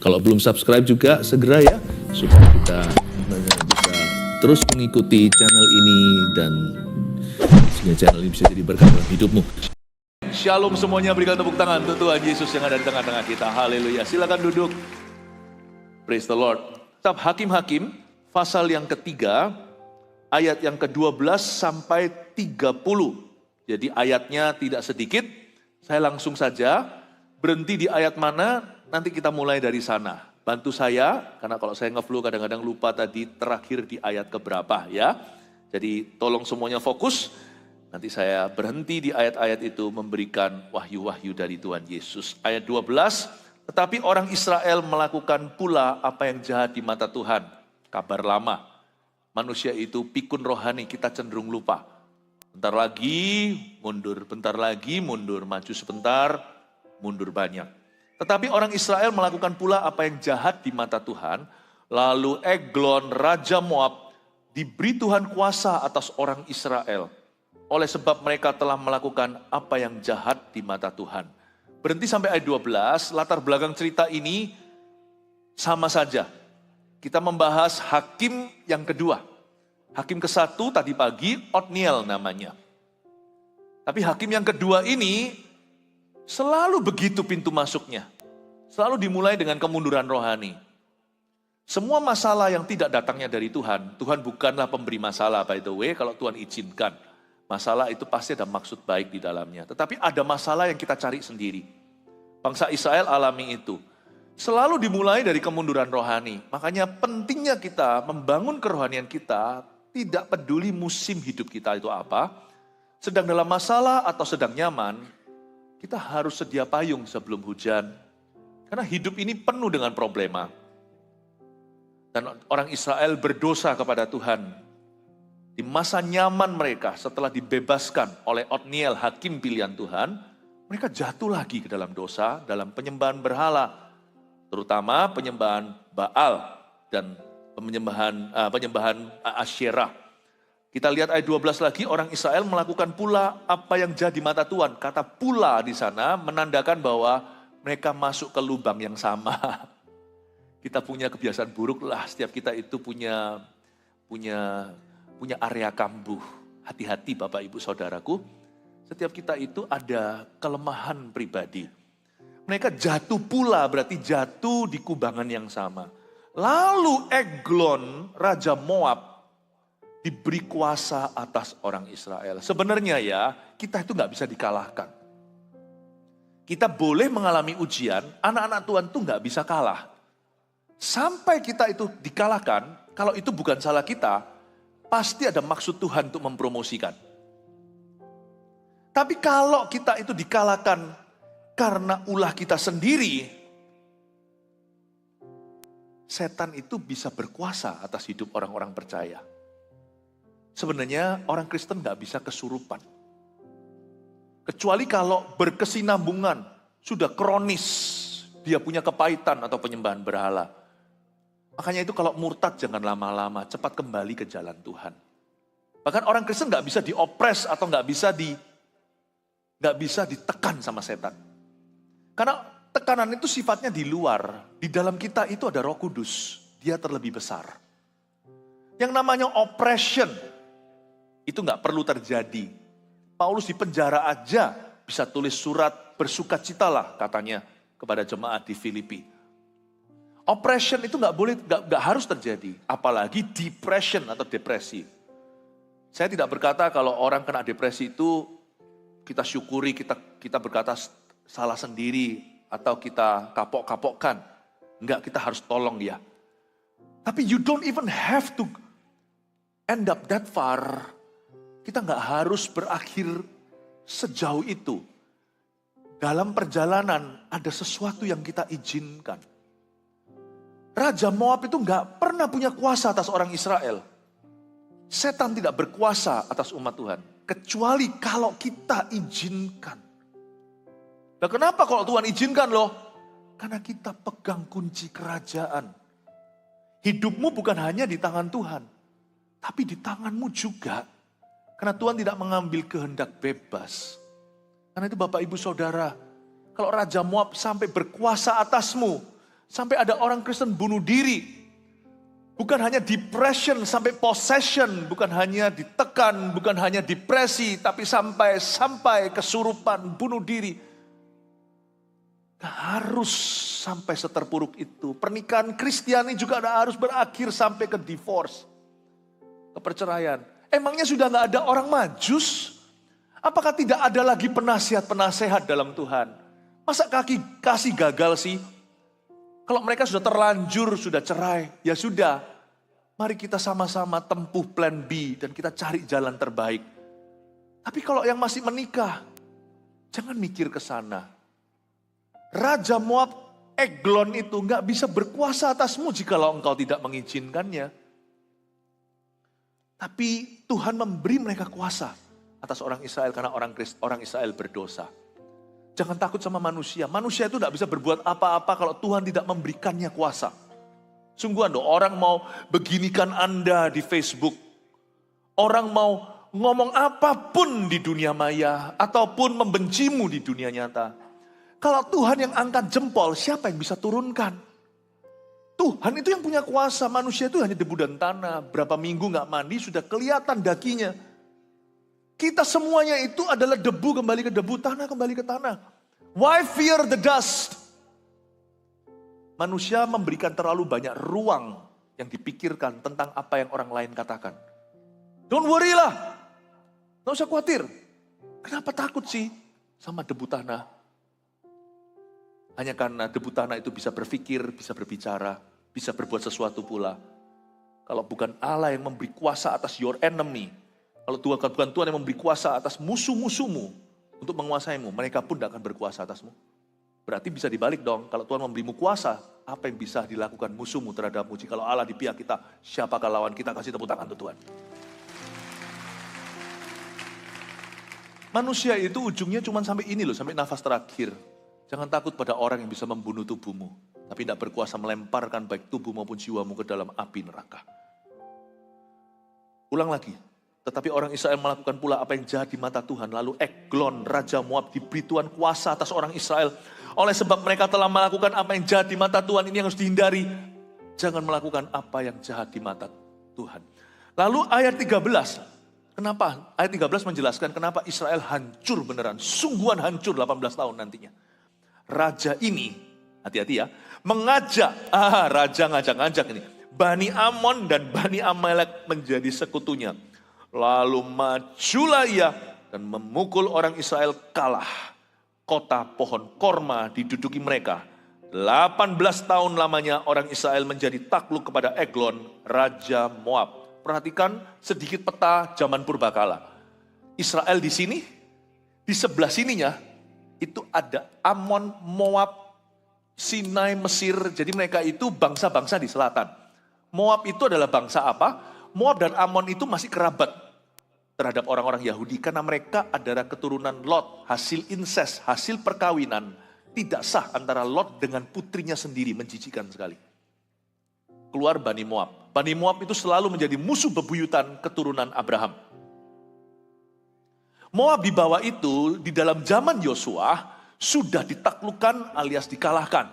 Kalau belum subscribe juga segera ya, supaya kita bisa terus mengikuti channel ini dan sehingga channel ini bisa jadi berkat dalam hidupmu. Shalom semuanya, berikan tepuk tangan untuk Tuhan Yesus yang ada di tengah-tengah kita. Haleluya. Silakan duduk. Praise the Lord. Kitab Hakim-Hakim, pasal yang ketiga, ayat yang ke-12 sampai 30. Jadi ayatnya tidak sedikit. Saya langsung saja berhenti di ayat mana, nanti kita mulai dari sana. Bantu saya, karena kalau saya nge-flow kadang-kadang lupa tadi terakhir di ayat keberapa ya. Jadi tolong semuanya fokus. Nanti saya berhenti di ayat-ayat itu memberikan wahyu-wahyu dari Tuhan Yesus. Ayat 12, tetapi orang Israel melakukan pula apa yang jahat di mata Tuhan. Kabar lama, manusia itu pikun rohani, kita cenderung lupa. Bentar lagi mundur, bentar lagi mundur, maju sebentar, mundur banyak. Tetapi orang Israel melakukan pula apa yang jahat di mata Tuhan. Lalu Eglon, Raja Moab, diberi Tuhan kuasa atas orang Israel. Oleh sebab mereka telah melakukan apa yang jahat di mata Tuhan. Berhenti sampai ayat 12, latar belakang cerita ini sama saja. Kita membahas hakim yang kedua. Hakim ke-1 tadi pagi, Otniel namanya. Tapi hakim yang kedua ini selalu begitu pintu masuknya. Selalu dimulai dengan kemunduran rohani. Semua masalah yang tidak datangnya dari Tuhan, Tuhan bukanlah pemberi masalah by the way, kalau Tuhan izinkan. Masalah itu pasti ada maksud baik di dalamnya. Tetapi ada masalah yang kita cari sendiri. Bangsa Israel alami itu. Selalu dimulai dari kemunduran rohani. Makanya pentingnya kita membangun kerohanian kita, tidak peduli musim hidup kita itu apa. Sedang dalam masalah atau sedang nyaman, kita harus sedia payung sebelum hujan. Karena hidup ini penuh dengan problema. Dan orang Israel berdosa kepada Tuhan. Di masa nyaman mereka setelah dibebaskan oleh Otniel, hakim pilihan Tuhan, mereka jatuh lagi ke dalam dosa, dalam penyembahan berhala, terutama penyembahan Baal dan penyembahan Asyerah. Kita lihat ayat 12 lagi, orang Israel melakukan pula apa yang jahat di mata Tuhan. Kata pula di sana menandakan bahwa mereka masuk ke lubang yang sama. Kita punya kebiasaan buruk lah, setiap kita itu punya area kambuh. Hati-hati Bapak Ibu Saudaraku, setiap kita itu ada kelemahan pribadi. Mereka jatuh pula, berarti jatuh di kubangan yang sama. Lalu Eglon, Raja Moab, diberi kuasa atas orang Israel. Sebenarnya ya, kita itu gak bisa dikalahkan. Kita boleh mengalami ujian, anak-anak Tuhan tuh gak bisa kalah. Sampai kita itu dikalahkan, kalau itu bukan salah kita, pasti ada maksud Tuhan untuk mempromosikan. Tapi kalau kita itu dikalahkan karena ulah kita sendiri, setan itu bisa berkuasa atas hidup orang-orang percaya. Sebenarnya orang Kristen gak bisa kesurupan. Kecuali kalau berkesinambungan, sudah kronis, dia punya kepahitan atau penyembahan berhala. Makanya itu kalau murtad jangan lama-lama, cepat kembali ke jalan Tuhan. Bahkan orang Kristen gak bisa diopres atau gak bisa ditekan sama setan. Karena tekanan itu sifatnya di luar, di dalam kita itu ada Roh Kudus, dia terlebih besar. Yang namanya oppression, itu gak perlu terjadi. Paulus di penjara aja bisa tulis surat bersukacitalah katanya kepada jemaat di Filipi. Oppression itu nggak harus terjadi, apalagi depression atau depresi. Saya tidak berkata kalau orang kena depresi itu kita syukuri, kita berkata salah sendiri atau kita kapok-kapokkan. Enggak, kita harus tolong dia. Tapi you don't even have to end up that far. Kita nggak harus berakhir sejauh itu. Dalam perjalanan ada sesuatu yang kita izinkan. Raja Moab itu nggak pernah punya kuasa atas orang Israel. Setan tidak berkuasa atas umat Tuhan. Kecuali kalau kita izinkan. Nah kenapa kalau Tuhan izinkan loh? Karena kita pegang kunci kerajaan. Hidupmu bukan hanya di tangan Tuhan. Tapi di tanganmu juga. Karena Tuhan tidak mengambil kehendak bebas. Karena itu Bapak Ibu Saudara. Kalau Raja Moab sampai berkuasa atasmu. Sampai ada orang Kristen bunuh diri. Bukan hanya depression sampai possession, bukan hanya ditekan, bukan hanya depresi, tapi sampai kesurupan, bunuh diri. Harus sampai seterpuruk itu. Pernikahan Kristiani juga harus berakhir sampai ke divorce, ke perceraian. Emangnya sudah gak ada orang Majus? Apakah tidak ada lagi penasihat-penasehat dalam Tuhan? Masa kasih gagal sih? Kalau mereka sudah terlanjur, sudah cerai, ya sudah. Mari kita sama-sama tempuh plan B dan kita cari jalan terbaik. Tapi kalau yang masih menikah, jangan mikir ke sana. Raja Moab, Eglon itu nggak bisa berkuasa atasmu jikalau engkau tidak mengizinkannya. Tapi Tuhan memberi mereka kuasa atas orang Israel karena orang Israel berdosa. Jangan takut sama manusia. Manusia itu tidak bisa berbuat apa-apa kalau Tuhan tidak memberikannya kuasa. Sungguhan loh, orang mau beginikan Anda di Facebook. Orang mau ngomong apapun di dunia maya. Ataupun membencimu di dunia nyata. Kalau Tuhan yang angkat jempol, siapa yang bisa turunkan? Tuhan itu yang punya kuasa. Manusia itu hanya debu dan tanah. Berapa minggu gak mandi sudah kelihatan dakinya. Kita semuanya itu adalah debu kembali ke debu, tanah kembali ke tanah. Why fear the dust? Manusia memberikan terlalu banyak ruang yang dipikirkan tentang apa yang orang lain katakan. Don't worry lah. Gak usah khawatir. Kenapa takut sih sama debu tanah? Hanya karena debu tanah itu bisa berpikir, bisa berbicara, bisa berbuat sesuatu pula. Kalau bukan Allah yang memberi kuasa atas your enemy, kalau bukan Tuhan yang memberi kuasa atas musuh-musuhmu untuk menguasaimu, mereka pun tidak akan berkuasa atasmu. Berarti bisa dibalik dong, kalau Tuhan memberimu kuasa, apa yang bisa dilakukan musuhmu terhadapmu? Jikalau Allah di pihak kita, siapakah lawan kita? Kasih tepuk tangan untuk Tuhan. Manusia itu ujungnya cuma sampai ini loh, sampai nafas terakhir. Jangan takut pada orang yang bisa membunuh tubuhmu, tapi tidak berkuasa melemparkan baik tubuh maupun jiwamu ke dalam api neraka. Ulang lagi. Tetapi orang Israel melakukan pula apa yang jahat di mata Tuhan. Lalu Eglon, Raja Moab, diberi Tuhan kuasa atas orang Israel. Oleh sebab mereka telah melakukan apa yang jahat di mata Tuhan, ini yang harus dihindari. Jangan melakukan apa yang jahat di mata Tuhan. Lalu ayat 13. Kenapa? Ayat 13 menjelaskan kenapa Israel hancur beneran. Sungguhan hancur 18 tahun nantinya. Raja ini, hati-hati ya, mengajak, raja ngajak-ngajak ini. Bani Amon dan Bani Amalek menjadi sekutunya. Lalu majulah ia dan memukul orang Israel kalah. Kota pohon korma diduduki mereka. 18 tahun lamanya orang Israel menjadi takluk kepada Eglon, Raja Moab. Perhatikan sedikit peta zaman purbakala. Israel di sini, di sebelah sininya, itu ada Amon, Moab, Sinai, Mesir. Jadi mereka itu bangsa-bangsa di selatan. Moab itu adalah bangsa apa? Moab dan Amon itu masih kerabat terhadap orang-orang Yahudi karena mereka adalah keturunan Lot, hasil incest, hasil perkawinan tidak sah antara Lot dengan putrinya sendiri, menjijikan sekali. Keluar Bani Moab. Bani Moab itu selalu menjadi musuh bebuyutan keturunan Abraham. Moab di bawah itu di dalam zaman Yosua sudah ditaklukkan alias dikalahkan.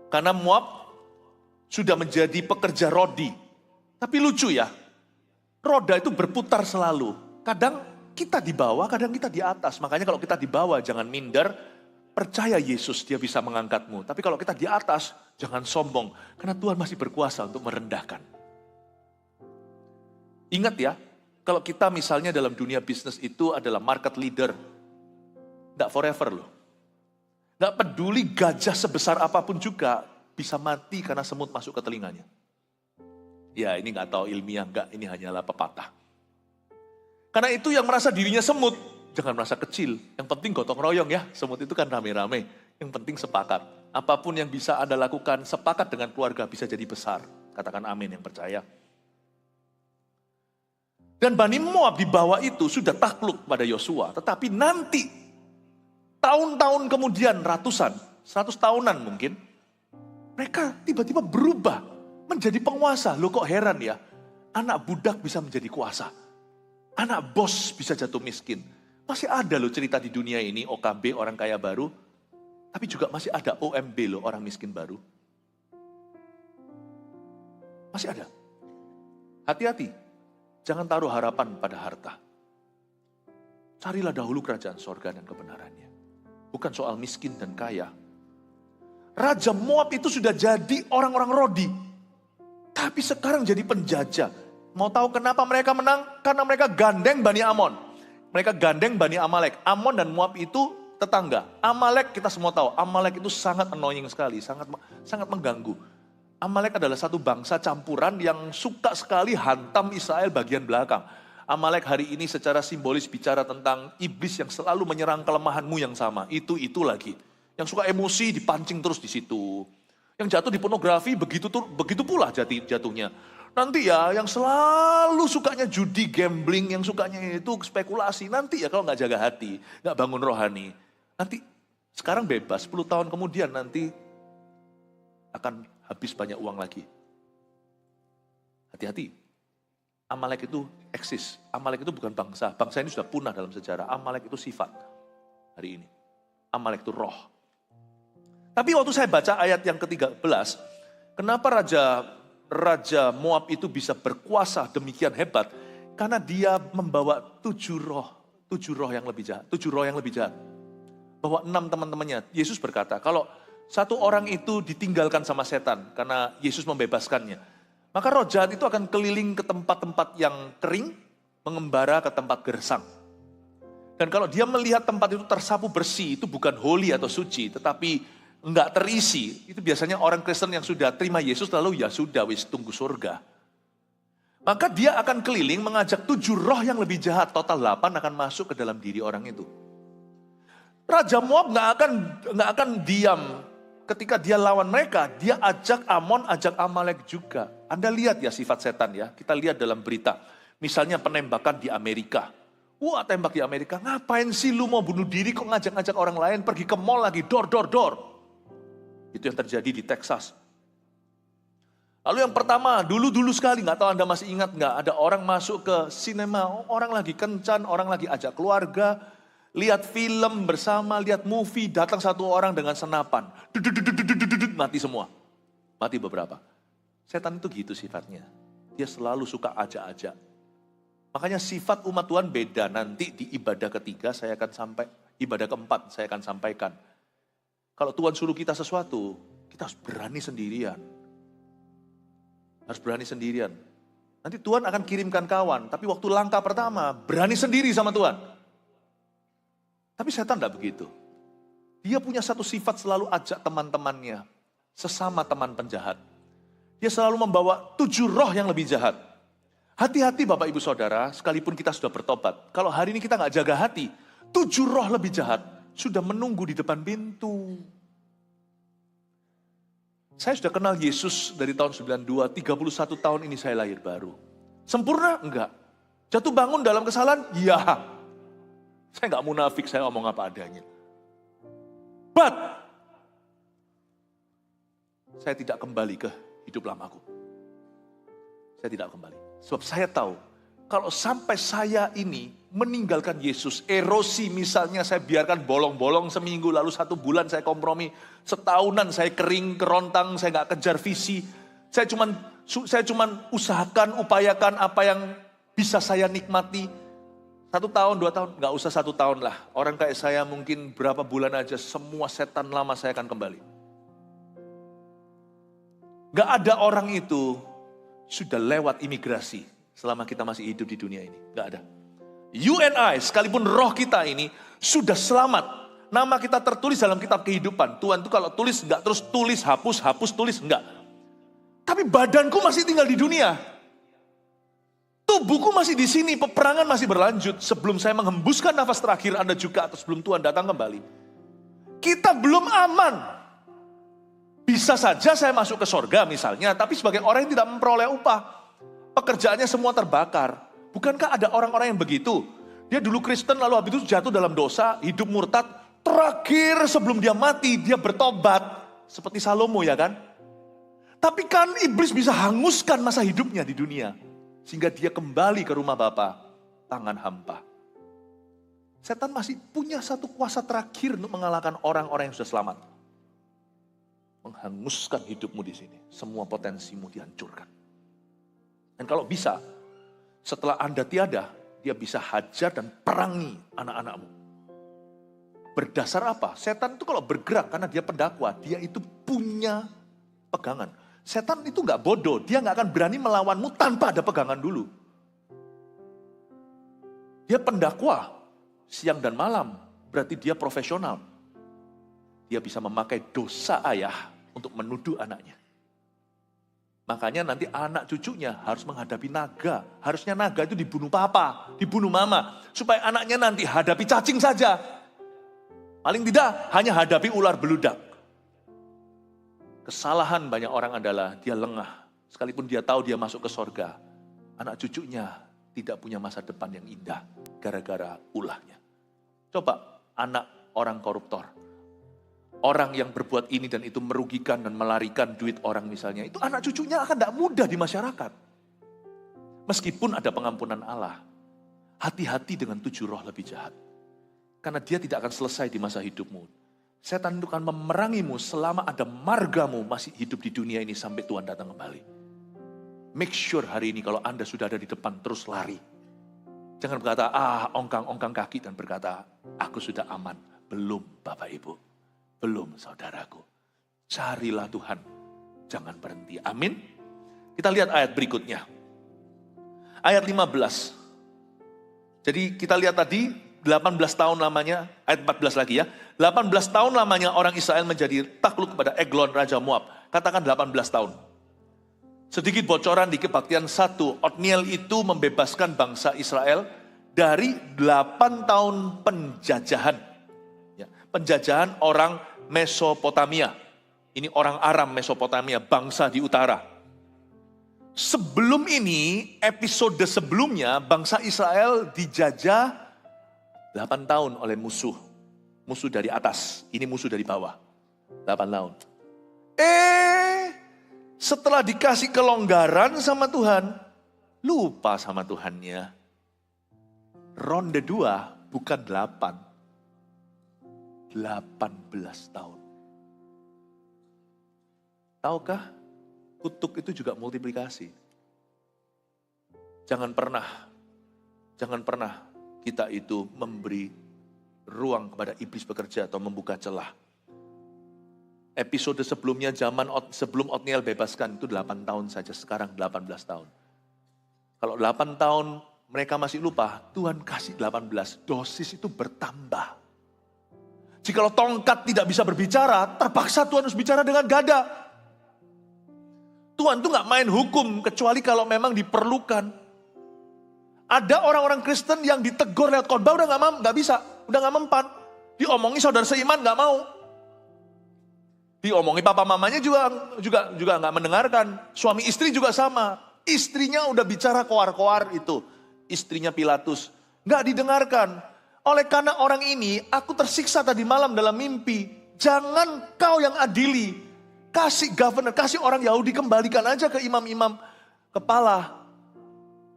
Karena Moab sudah menjadi pekerja rodi. Tapi lucu ya, roda itu berputar selalu. Kadang kita di bawah, kadang kita di atas. Makanya kalau kita di bawah jangan minder, percaya Yesus dia bisa mengangkatmu. Tapi kalau kita di atas, jangan sombong. Karena Tuhan masih berkuasa untuk merendahkan. Ingat ya, kalau kita misalnya dalam dunia bisnis itu adalah market leader. Tidak forever loh. Tidak peduli gajah sebesar apapun juga bisa mati karena semut masuk ke telinganya. Ya ini gak tahu ilmiah enggak, ini hanyalah pepatah. Karena itu yang merasa dirinya semut, jangan merasa kecil. Yang penting gotong royong ya, semut itu kan rame-rame. Yang penting sepakat. Apapun yang bisa Anda lakukan, sepakat dengan keluarga bisa jadi besar. Katakan amin yang percaya. Dan Bani Moab di bawah itu sudah takluk pada Yosua. Tetapi nanti, tahun-tahun kemudian ratusan, 100 tahunan mungkin, mereka tiba-tiba berubah. Menjadi penguasa, lo kok heran ya, anak budak bisa menjadi kuasa, anak bos bisa jatuh miskin. Masih ada lo cerita di dunia ini, OKB orang kaya baru, tapi juga masih ada OMB lo orang miskin baru. Masih ada. Hati-hati, jangan taruh harapan pada harta. Carilah dahulu kerajaan sorga dan kebenarannya. Bukan soal miskin dan kaya. Raja Moab itu sudah jadi orang-orang Rodi. Tapi sekarang jadi penjajah. Mau tahu kenapa mereka menang? Karena mereka gandeng Bani Amon. Mereka gandeng Bani Amalek. Amon dan Moab itu tetangga. Amalek kita semua tahu. Amalek itu sangat annoying sekali. Sangat mengganggu. Amalek adalah satu bangsa campuran yang suka sekali hantam Israel bagian belakang. Amalek hari ini secara simbolis bicara tentang iblis yang selalu menyerang kelemahanmu yang sama. Itu lagi. Yang suka emosi dipancing terus di situ. Yang jatuh di pornografi begitu pula jatuhnya. Nanti ya yang selalu sukanya judi, gambling, yang sukanya itu spekulasi. Nanti ya kalau nggak jaga hati, nggak bangun rohani. Nanti sekarang bebas, 10 tahun kemudian nanti akan habis banyak uang lagi. Hati-hati. Amalek itu eksis. Amalek itu bukan bangsa. Bangsa ini sudah punah dalam sejarah. Amalek itu sifat hari ini. Amalek itu roh. Tapi waktu saya baca ayat yang ke-13, kenapa Raja Moab itu bisa berkuasa demikian hebat? Karena dia membawa 7 roh yang lebih jahat. Bawa 6 teman-temannya. Yesus berkata, kalau satu orang itu ditinggalkan sama setan karena Yesus membebaskannya, maka roh jahat itu akan keliling ke tempat-tempat yang kering, mengembara ke tempat gersang. Dan kalau dia melihat tempat itu tersapu bersih, itu bukan holy atau suci, tetapi enggak terisi. Itu biasanya orang Kristen yang sudah terima Yesus lalu ya sudah wis tunggu surga. Maka dia akan keliling mengajak 7 roh yang lebih jahat, total 8 akan masuk ke dalam diri orang itu. Raja Moab nggak akan diam. Ketika dia lawan mereka, dia ajak Amon, ajak Amalek juga. Anda lihat ya sifat setan ya, kita lihat dalam berita. Misalnya penembakan di Amerika. Wah, tembak di Amerika, ngapain sih lu mau bunuh diri kok ngajak-ngajak orang lain, pergi ke mall lagi, door. Itu yang terjadi di Texas. Lalu yang pertama, dulu sekali, nggak tahu Anda masih ingat nggak, ada orang masuk ke sinema, orang lagi kencan, orang lagi ajak keluarga, lihat film bersama, lihat movie, datang satu orang dengan senapan. Mati semua. Mati beberapa. Setan itu gitu sifatnya. Dia selalu suka ajak-ajak. Makanya sifat umat Tuhan beda. Nanti di ibadah ketiga ibadah keempat saya akan sampaikan. Kalau Tuhan suruh kita sesuatu, kita harus berani sendirian. Harus berani sendirian. Nanti Tuhan akan kirimkan kawan. Tapi waktu langkah pertama, berani sendiri sama Tuhan. Tapi setan tidak begitu. Dia punya satu sifat selalu ajak teman-temannya. Sesama teman penjahat. Dia selalu membawa 7 roh yang lebih jahat. Hati-hati Bapak Ibu Saudara, sekalipun kita sudah bertobat. Kalau hari ini kita nggak jaga hati, 7 roh lebih jahat sudah menunggu di depan pintu. Saya sudah kenal Yesus dari tahun 92, 31 tahun ini saya lahir baru. Sempurna? Enggak. Jatuh bangun dalam kesalahan? Ya. Saya nggak munafik, saya ngomong apa adanya. But, saya tidak kembali ke hidup lamaku. Saya tidak kembali. Sebab saya tahu, kalau sampai saya ini meninggalkan Yesus, erosi misalnya saya biarkan bolong-bolong seminggu, lalu 1 bulan saya kompromi, setahunan saya kering, kerontang, saya nggak kejar visi. Saya cuman usahakan, upayakan apa yang bisa saya nikmati. 1 tahun, 2 tahun, nggak usah 1 tahun lah. Orang kayak saya mungkin berapa bulan aja, semua setan lama saya akan kembali. Nggak ada orang itu sudah lewat imigrasi selama kita masih hidup di dunia ini. Nggak ada. You and I, sekalipun roh kita ini sudah selamat. Nama kita tertulis dalam kitab kehidupan. Tuhan tuh kalau tulis nggak terus tulis, hapus, tulis, nggak. Tapi badanku masih tinggal di dunia. Tubuhku masih di sini, peperangan masih berlanjut. Sebelum saya menghembuskan nafas terakhir, Anda juga atau sebelum Tuhan datang kembali. Kita belum aman. Bisa saja saya masuk ke sorga misalnya, tapi sebagai orang yang tidak memperoleh upah. Pekerjaannya semua terbakar. Bukankah ada orang-orang yang begitu? Dia dulu Kristen lalu habis itu jatuh dalam dosa, hidup murtad. Terakhir sebelum dia mati, dia bertobat. Seperti Salomo ya kan? Tapi kan iblis bisa hanguskan masa hidupnya di dunia. Sehingga dia kembali ke rumah Bapa, tangan hampa. Setan masih punya satu kuasa terakhir untuk mengalahkan orang-orang yang sudah selamat. Menghanguskan hidupmu di sini. Semua potensimu dihancurkan. Dan kalau bisa, setelah Anda tiada, dia bisa hajar dan perangi anak-anakmu. Berdasar apa? Setan itu kalau bergerak karena dia pendakwa, dia itu punya pegangan. Setan itu nggak bodoh, dia nggak akan berani melawanmu tanpa ada pegangan dulu. Dia pendakwa siang dan malam, berarti dia profesional. Dia bisa memakai dosa ayah untuk menuduh anaknya. Makanya nanti anak cucunya harus menghadapi naga. Harusnya naga itu dibunuh papa, dibunuh mama. Supaya anaknya nanti hadapi cacing saja. Paling tidak hanya hadapi ular beludak. Kesalahan banyak orang adalah dia lengah. Sekalipun dia tahu dia masuk ke sorga. Anak cucunya tidak punya masa depan yang indah. Gara-gara ulahnya. Coba anak orang koruptor. Orang yang berbuat ini dan itu merugikan dan melarikan duit orang misalnya. Itu anak cucunya akan tidak mudah di masyarakat. Meskipun ada pengampunan Allah. Hati-hati dengan 7 roh lebih jahat. Karena dia tidak akan selesai di masa hidupmu. Setan itu akan memerangimu selama ada margamu masih hidup di dunia ini sampai Tuhan datang kembali. Make sure hari ini kalau Anda sudah ada di depan terus lari. Jangan berkata, ongkang-ongkang kaki dan berkata, aku sudah aman. Belum Bapak Ibu. Belum saudaraku. Carilah Tuhan. Jangan berhenti. Amin. Kita lihat ayat berikutnya. Ayat 15. Jadi kita lihat tadi 18 tahun lamanya, ayat 14 lagi ya. 18 tahun lamanya orang Israel menjadi takluk kepada Eglon Raja Moab. Katakan 18 tahun. Sedikit bocoran di Kebaktian 1. Otniel itu membebaskan bangsa Israel dari 8 tahun penjajahan. Penjajahan orang Mesopotamia. Ini orang Aram Mesopotamia, bangsa di utara. Sebelum ini, episode sebelumnya, bangsa Israel dijajah 8 tahun oleh musuh. Musuh dari atas, ini musuh dari bawah. 8 tahun. Setelah dikasih kelonggaran sama Tuhan, lupa sama Tuhannya. Ronde 2 bukan 8. 18 tahun. Tahukah, kutuk itu juga multiplikasi. Jangan pernah kita itu memberi ruang kepada iblis bekerja atau membuka celah. Episode sebelumnya, sebelum Otniel bebaskan, itu 8 tahun saja, sekarang 18 tahun. Kalau 8 tahun mereka masih lupa, Tuhan kasih 18, dosis itu bertambah. Jikalau tongkat tidak bisa berbicara, terpaksa Tuhan harus bicara dengan gada. Tuhan tuh gak main hukum, kecuali kalau memang diperlukan. Ada orang-orang Kristen yang ditegur lewat khotbah udah gak bisa, udah gak mempan. Diomongi saudara seiman gak mau. Diomongi papa mamanya juga gak mendengarkan. Suami istri juga sama. Istrinya udah bicara koar-koar itu. Istrinya Pilatus, gak didengarkan. Oleh karena orang ini, aku tersiksa tadi malam dalam mimpi. Jangan kau yang adili. Kasih governor, kasih orang Yahudi, kembalikan aja ke imam-imam kepala.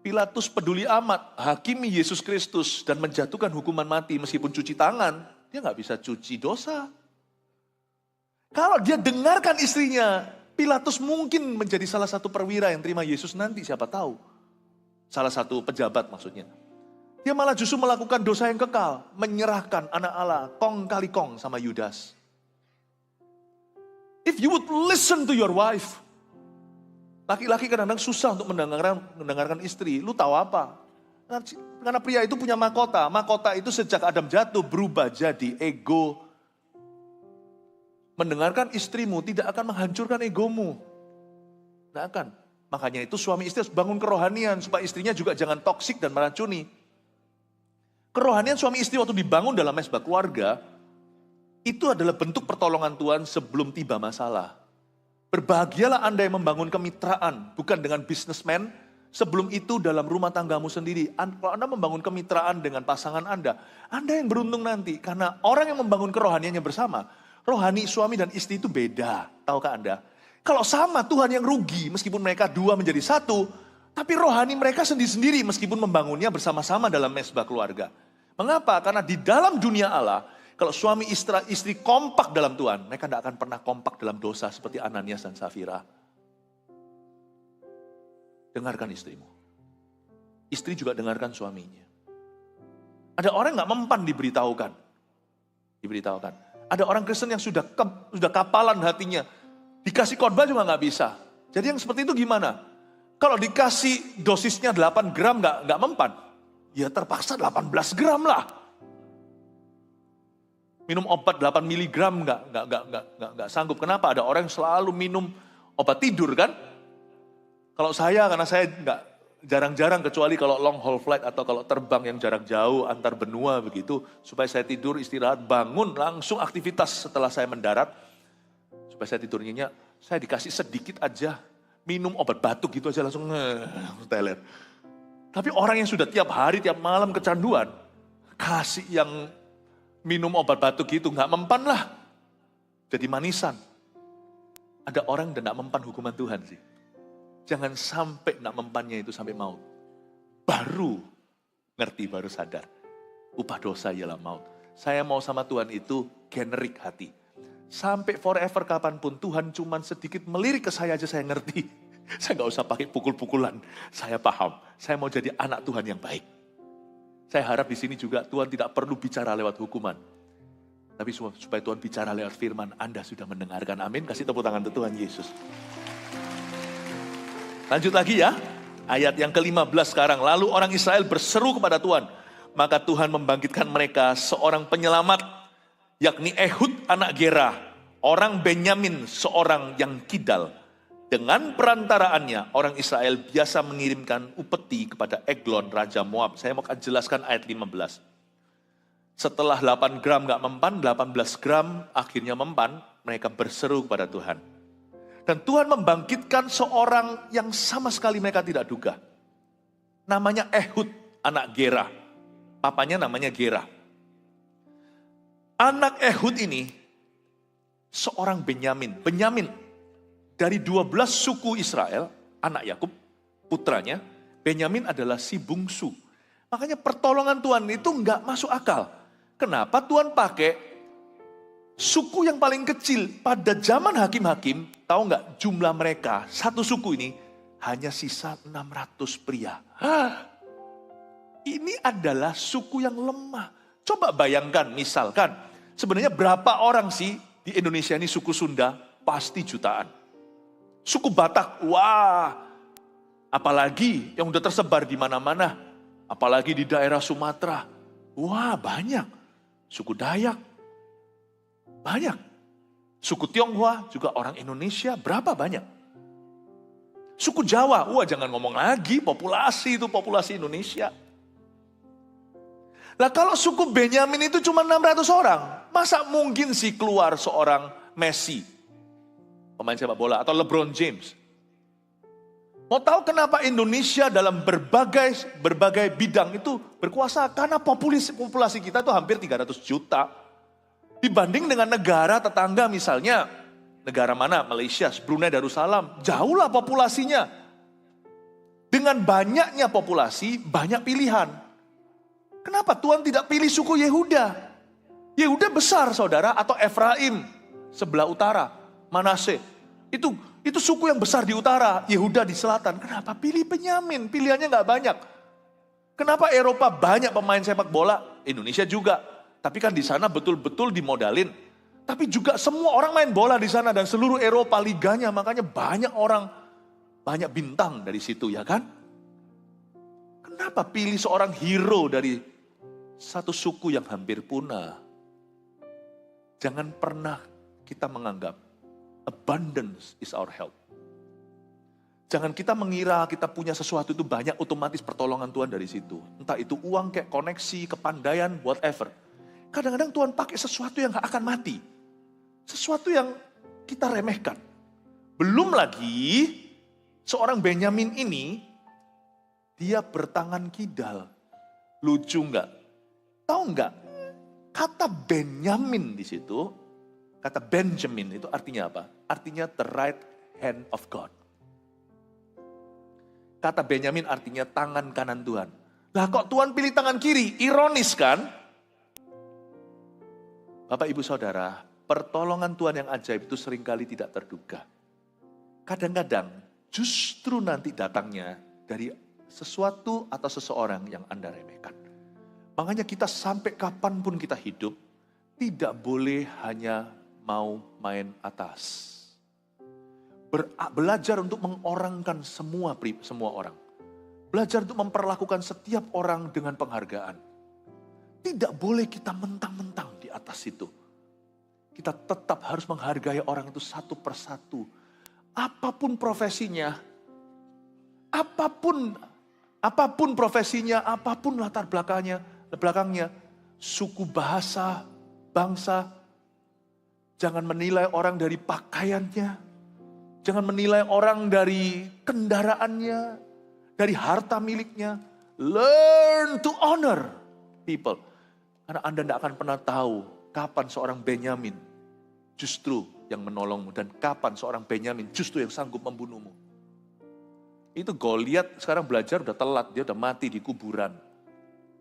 Pilatus peduli amat, hakimi Yesus Kristus dan menjatuhkan hukuman mati. Meskipun cuci tangan, dia gak bisa cuci dosa. Kalau dia dengarkan istrinya, Pilatus mungkin menjadi salah satu perwira yang terima Yesus nanti, siapa tahu. Salah satu pejabat maksudnya. Dia malah justru melakukan dosa yang kekal. Menyerahkan anak Allah kong kali kong sama Yudas. If you would listen to your wife. Laki-laki kadang-kadang susah untuk mendengarkan istri. Lu tahu apa? Karena pria itu punya mahkota. Mahkota itu sejak Adam jatuh berubah jadi ego. Mendengarkan istrimu tidak akan menghancurkan egomu. Tidak akan. Makanya itu suami istri harus bangun kerohanian. Supaya istrinya juga jangan toksik dan meracuni. Kerohanian suami istri waktu dibangun dalam mesbah keluarga, itu adalah bentuk pertolongan Tuhan sebelum tiba masalah. Berbahagialah Anda yang membangun kemitraan, bukan dengan bisnismen, sebelum itu dalam rumah tanggamu sendiri. Kalau Anda membangun kemitraan dengan pasangan Anda yang beruntung nanti. Karena orang yang membangun kerohaniannya bersama, rohani suami dan istri itu beda. Tahukah Anda? Kalau sama, Tuhan yang rugi, meskipun mereka dua menjadi satu, tapi rohani mereka sendiri-sendiri meskipun membangunnya bersama-sama dalam mesbah keluarga. Mengapa? Karena di dalam dunia Allah, kalau suami istri kompak dalam Tuhan, mereka tidak akan pernah kompak dalam dosa seperti Ananias dan Safira. dengarkan istrimu. Istri juga dengarkan suaminya. Ada orang nggak mempan diberitahukan. Ada orang Kristen yang sudah kapalan hatinya. Dikasih khotbah juga nggak bisa. Jadi yang seperti itu gimana? Kalau dikasih dosisnya 8 gram nggak mempan. Ya terpaksa 18 gram lah. Minum obat 8 miligram nggak sanggup. Kenapa? Ada orang yang selalu minum obat tidur kan? Kalau karena saya nggak jarang-jarang, kecuali kalau long haul flight atau kalau terbang yang jarak jauh antar benua begitu, supaya saya tidur, istirahat, bangun, langsung aktivitas setelah saya mendarat. Supaya saya tidur nyenyak, saya dikasih sedikit aja, minum obat batuk gitu aja langsung teler. Tapi orang yang sudah tiap hari, tiap malam kecanduan, kasih yang minum obat batuk gitu, nggak mempan lah. Jadi manisan. Ada orang yang nggak mempan hukuman Tuhan sih. Jangan sampai nak mempannya itu sampai maut. Baru ngerti, baru sadar. Upah dosa ialah maut. Saya mau sama Tuhan itu generik hati. Sampai forever kapanpun Tuhan cuman sedikit melirik ke saya aja saya ngerti. Saya gak usah pakai pukul-pukulan. Saya paham. Saya mau jadi anak Tuhan yang baik. Saya harap di sini juga Tuhan tidak perlu bicara lewat hukuman. Tapi supaya Tuhan bicara lewat firman, Anda sudah mendengarkan. Amin. Kasih tepuk tangan untuk Tuhan Yesus. Lanjut lagi ya, ayat yang ke-15 sekarang. Lalu orang Israel berseru kepada Tuhan. Maka Tuhan membangkitkan mereka seorang penyelamat, yakni Ehud anak Gera, orang Benyamin, seorang yang kidal. Dengan perantaraannya, orang Israel biasa mengirimkan upeti kepada Eglon, Raja Moab. Saya mau jelaskan ayat 15. Setelah 8 gram gak mempan, 18 gram akhirnya mempan, mereka berseru kepada Tuhan. Dan Tuhan membangkitkan seorang yang sama sekali mereka tidak duga. Namanya Ehud, anak Gera. Papanya namanya Gera. Anak Ehud ini seorang Benyamin. Benyamin dari 12 suku Israel, anak Yakub, putranya. Benyamin adalah si bungsu. Makanya pertolongan Tuhan itu nggak masuk akal. Kenapa Tuhan pakai suku yang paling kecil pada zaman hakim-hakim? Tahu nggak jumlah mereka, satu suku ini hanya sisa 600 pria. Ini adalah suku yang lemah. Coba bayangkan, misalkan, sebenarnya berapa orang sih di Indonesia ini suku Sunda? Pasti jutaan. Suku Batak, wah, apalagi yang udah tersebar di mana-mana. Apalagi di daerah Sumatera, wah banyak. Suku Dayak, banyak. Suku Tionghoa juga orang Indonesia, berapa banyak? Suku Jawa, wah jangan ngomong lagi, populasi Indonesia. Lah kalau suku Benyamin itu cuma 600 orang, masa mungkin sih keluar seorang Messi, pemain sepak bola, atau LeBron James? Mau tahu kenapa Indonesia dalam berbagai bidang itu berkuasa? Karena populasi kita itu hampir 300 juta. Dibanding dengan negara tetangga misalnya, negara mana? Malaysia, Brunei Darussalam, jauhlah populasinya. Dengan banyaknya populasi, banyak pilihan. Kenapa Tuhan tidak pilih suku Yehuda? Yehuda besar saudara, atau Efraim, sebelah utara, Manase. Itu suku yang besar di utara, Yehuda di selatan. Kenapa pilih Benyamin? Pilihannya gak banyak. Kenapa Eropa banyak pemain sepak bola? Indonesia juga. Tapi kan di sana betul-betul dimodalin. Tapi juga semua orang main bola di sana dan seluruh Eropa liganya. Makanya banyak orang, banyak bintang dari situ ya kan? Kenapa pilih seorang hero dari satu suku yang hampir punah? Jangan pernah kita menganggap abundance is our help. Jangan kita mengira kita punya sesuatu itu banyak, otomatis pertolongan Tuhan dari situ. Entah itu uang, kayak koneksi, kepandaian, whatever. Kadang-kadang Tuhan pakai sesuatu yang gak akan mati. Sesuatu yang kita remehkan. Belum lagi, seorang Benyamin ini, dia bertangan kidal. Lucu gak? Tahu gak? Kata Benyamin di situ, kata Benjamin itu artinya apa? Artinya the right hand of God. Kata Benyamin artinya tangan kanan Tuhan. Lah kok Tuhan pilih tangan kiri? Ironis kan? Bapak ibu saudara, pertolongan Tuhan yang ajaib itu seringkali tidak terduga. Kadang-kadang justru nanti datangnya dari sesuatu atau seseorang yang Anda remehkan. Makanya kita sampai kapanpun kita hidup, tidak boleh hanya mau main atas. Belajar untuk mengorangkan semua orang. Belajar untuk memperlakukan setiap orang dengan penghargaan. Tidak boleh kita mentang-mentang di atas itu. Kita tetap harus menghargai orang itu satu persatu. Apapun profesinya, apapun profesinya, apapun latar belakangnya, suku, bahasa, bangsa. Jangan menilai orang dari pakaiannya. Jangan menilai orang dari kendaraannya, dari harta miliknya. Learn to honor people. Karena Anda tidak akan pernah tahu kapan seorang Benyamin justru yang menolongmu. Dan kapan seorang Benyamin justru yang sanggup membunuhmu. Itu Goliat sekarang belajar udah telat, dia udah mati di kuburan.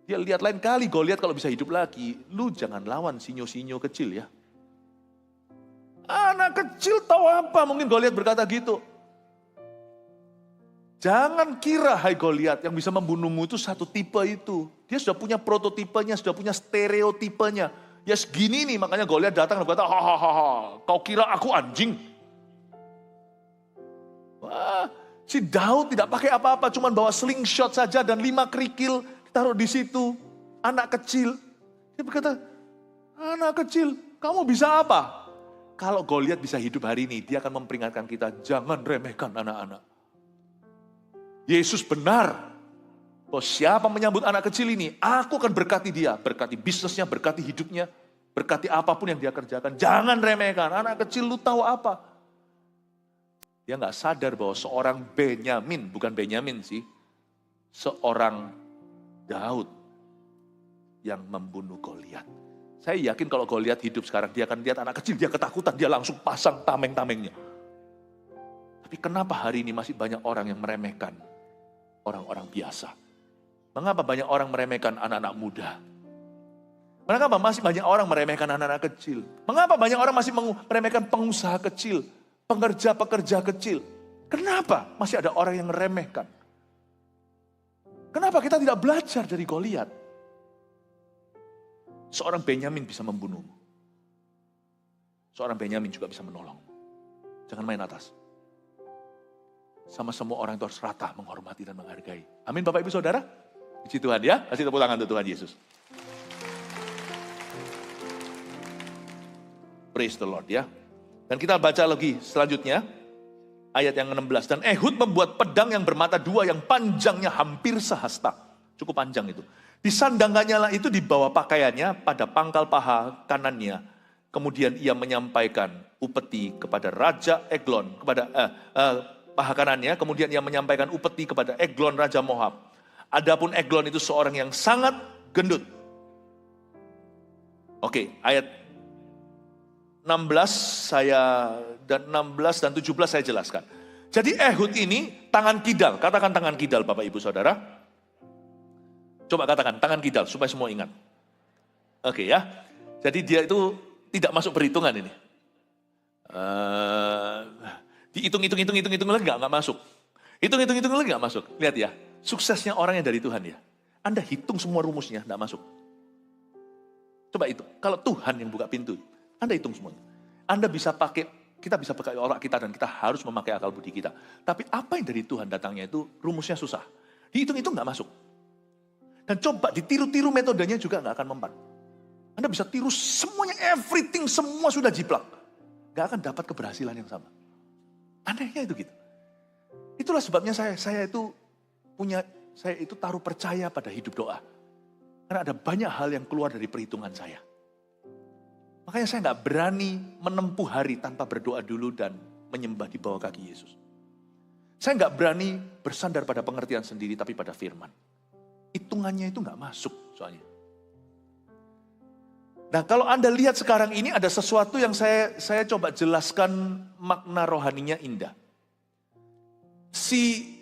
Dia lihat lain kali Goliat kalau bisa hidup lagi, lu jangan lawan sinyo-sinyo kecil ya. Anak kecil tahu apa? Mungkin Goliat berkata gitu. Jangan kira hai Goliat yang bisa membunuhmu itu satu tipe itu. Dia sudah punya prototipenya, sudah punya stereotipenya. Ya segini nih, makanya Goliat datang dan berkata, hahaha, kau kira aku anjing? Wah, si Daud tidak pakai apa-apa, cuma bawa slingshot saja dan 5 kerikil taruh di situ. Anak kecil. Dia berkata, anak kecil, kamu bisa apa? Kalau Goliat bisa hidup hari ini, dia akan memperingatkan kita, jangan remehkan anak-anak. Yesus benar, bahwa siapa menyambut anak kecil ini, aku akan berkati dia. Berkati bisnisnya, berkati hidupnya, berkati apapun yang dia kerjakan. Jangan remehkan, anak kecil lu tahu apa? Dia gak sadar bahwa seorang Benyamin, bukan Benyamin sih, seorang Daud yang membunuh Goliat. Saya yakin kalau Goliat hidup sekarang, dia akan lihat anak kecil, dia ketakutan, dia langsung pasang tameng-tamengnya. Tapi kenapa hari ini masih banyak orang yang meremehkan orang-orang biasa? Mengapa banyak orang meremehkan anak-anak muda? Mengapa masih banyak orang meremehkan anak-anak kecil? Mengapa banyak orang masih meremehkan pengusaha kecil, pekerja-pekerja kecil? Kenapa masih ada orang yang meremehkan? Kenapa kita tidak belajar dari Goliat? Seorang Benyamin bisa membunuhmu. Seorang Benyamin juga bisa menolong. Jangan main atas. Sama semua orang itu harus rata, menghormati dan menghargai. Amin Bapak Ibu Saudara. Puji Tuhan ya. Kasih tepuk tangan untuk Tuhan Yesus. Praise the Lord ya. Dan kita baca lagi selanjutnya. Ayat yang 16. Dan Ehud membuat pedang yang bermata 2 yang panjangnya hampir sehasta. Cukup panjang itu. Disandangkannya lah itu di bawah pakaiannya pada pangkal paha kanannya. Kemudian ia menyampaikan upeti kepada Raja Eglon. Paha kanannya. Kemudian ia menyampaikan upeti kepada Eglon Raja Moab. Adapun Eglon itu seorang yang sangat gendut. Oke, ayat 16 dan 17 saya jelaskan. Jadi Ehud ini tangan kidal. Katakan tangan kidal Bapak Ibu Saudara. Coba katakan tangan kidal supaya semua ingat. Oke ya. Jadi dia itu tidak masuk perhitungan ini. Dihitung lagi nggak masuk. Hitung lagi nggak masuk. Lihat ya. Suksesnya orang yang dari Tuhan ya. Anda hitung semua rumusnya nggak masuk. Coba itu. Kalau Tuhan yang buka pintu, Anda hitung semua. Anda bisa kita bisa pakai otak kita dan kita harus memakai akal budi kita. Tapi apa yang dari Tuhan datangnya itu rumusnya susah. Dihitung nggak masuk. Dan coba ditiru-tiru metodenya juga nggak akan mempan. Anda bisa tiru semuanya, everything, semua sudah jiplak. Nggak akan dapat keberhasilan yang sama. Anehnya itu gitu. Itulah sebabnya saya itu taruh percaya pada hidup doa. Karena ada banyak hal yang keluar dari perhitungan saya. Makanya saya nggak berani menempuh hari tanpa berdoa dulu dan menyembah di bawah kaki Yesus. Saya nggak berani bersandar pada pengertian sendiri tapi pada firman. Hitungannya itu nggak masuk soalnya. Nah kalau Anda lihat sekarang ini ada sesuatu yang saya coba jelaskan makna rohaninya indah. Si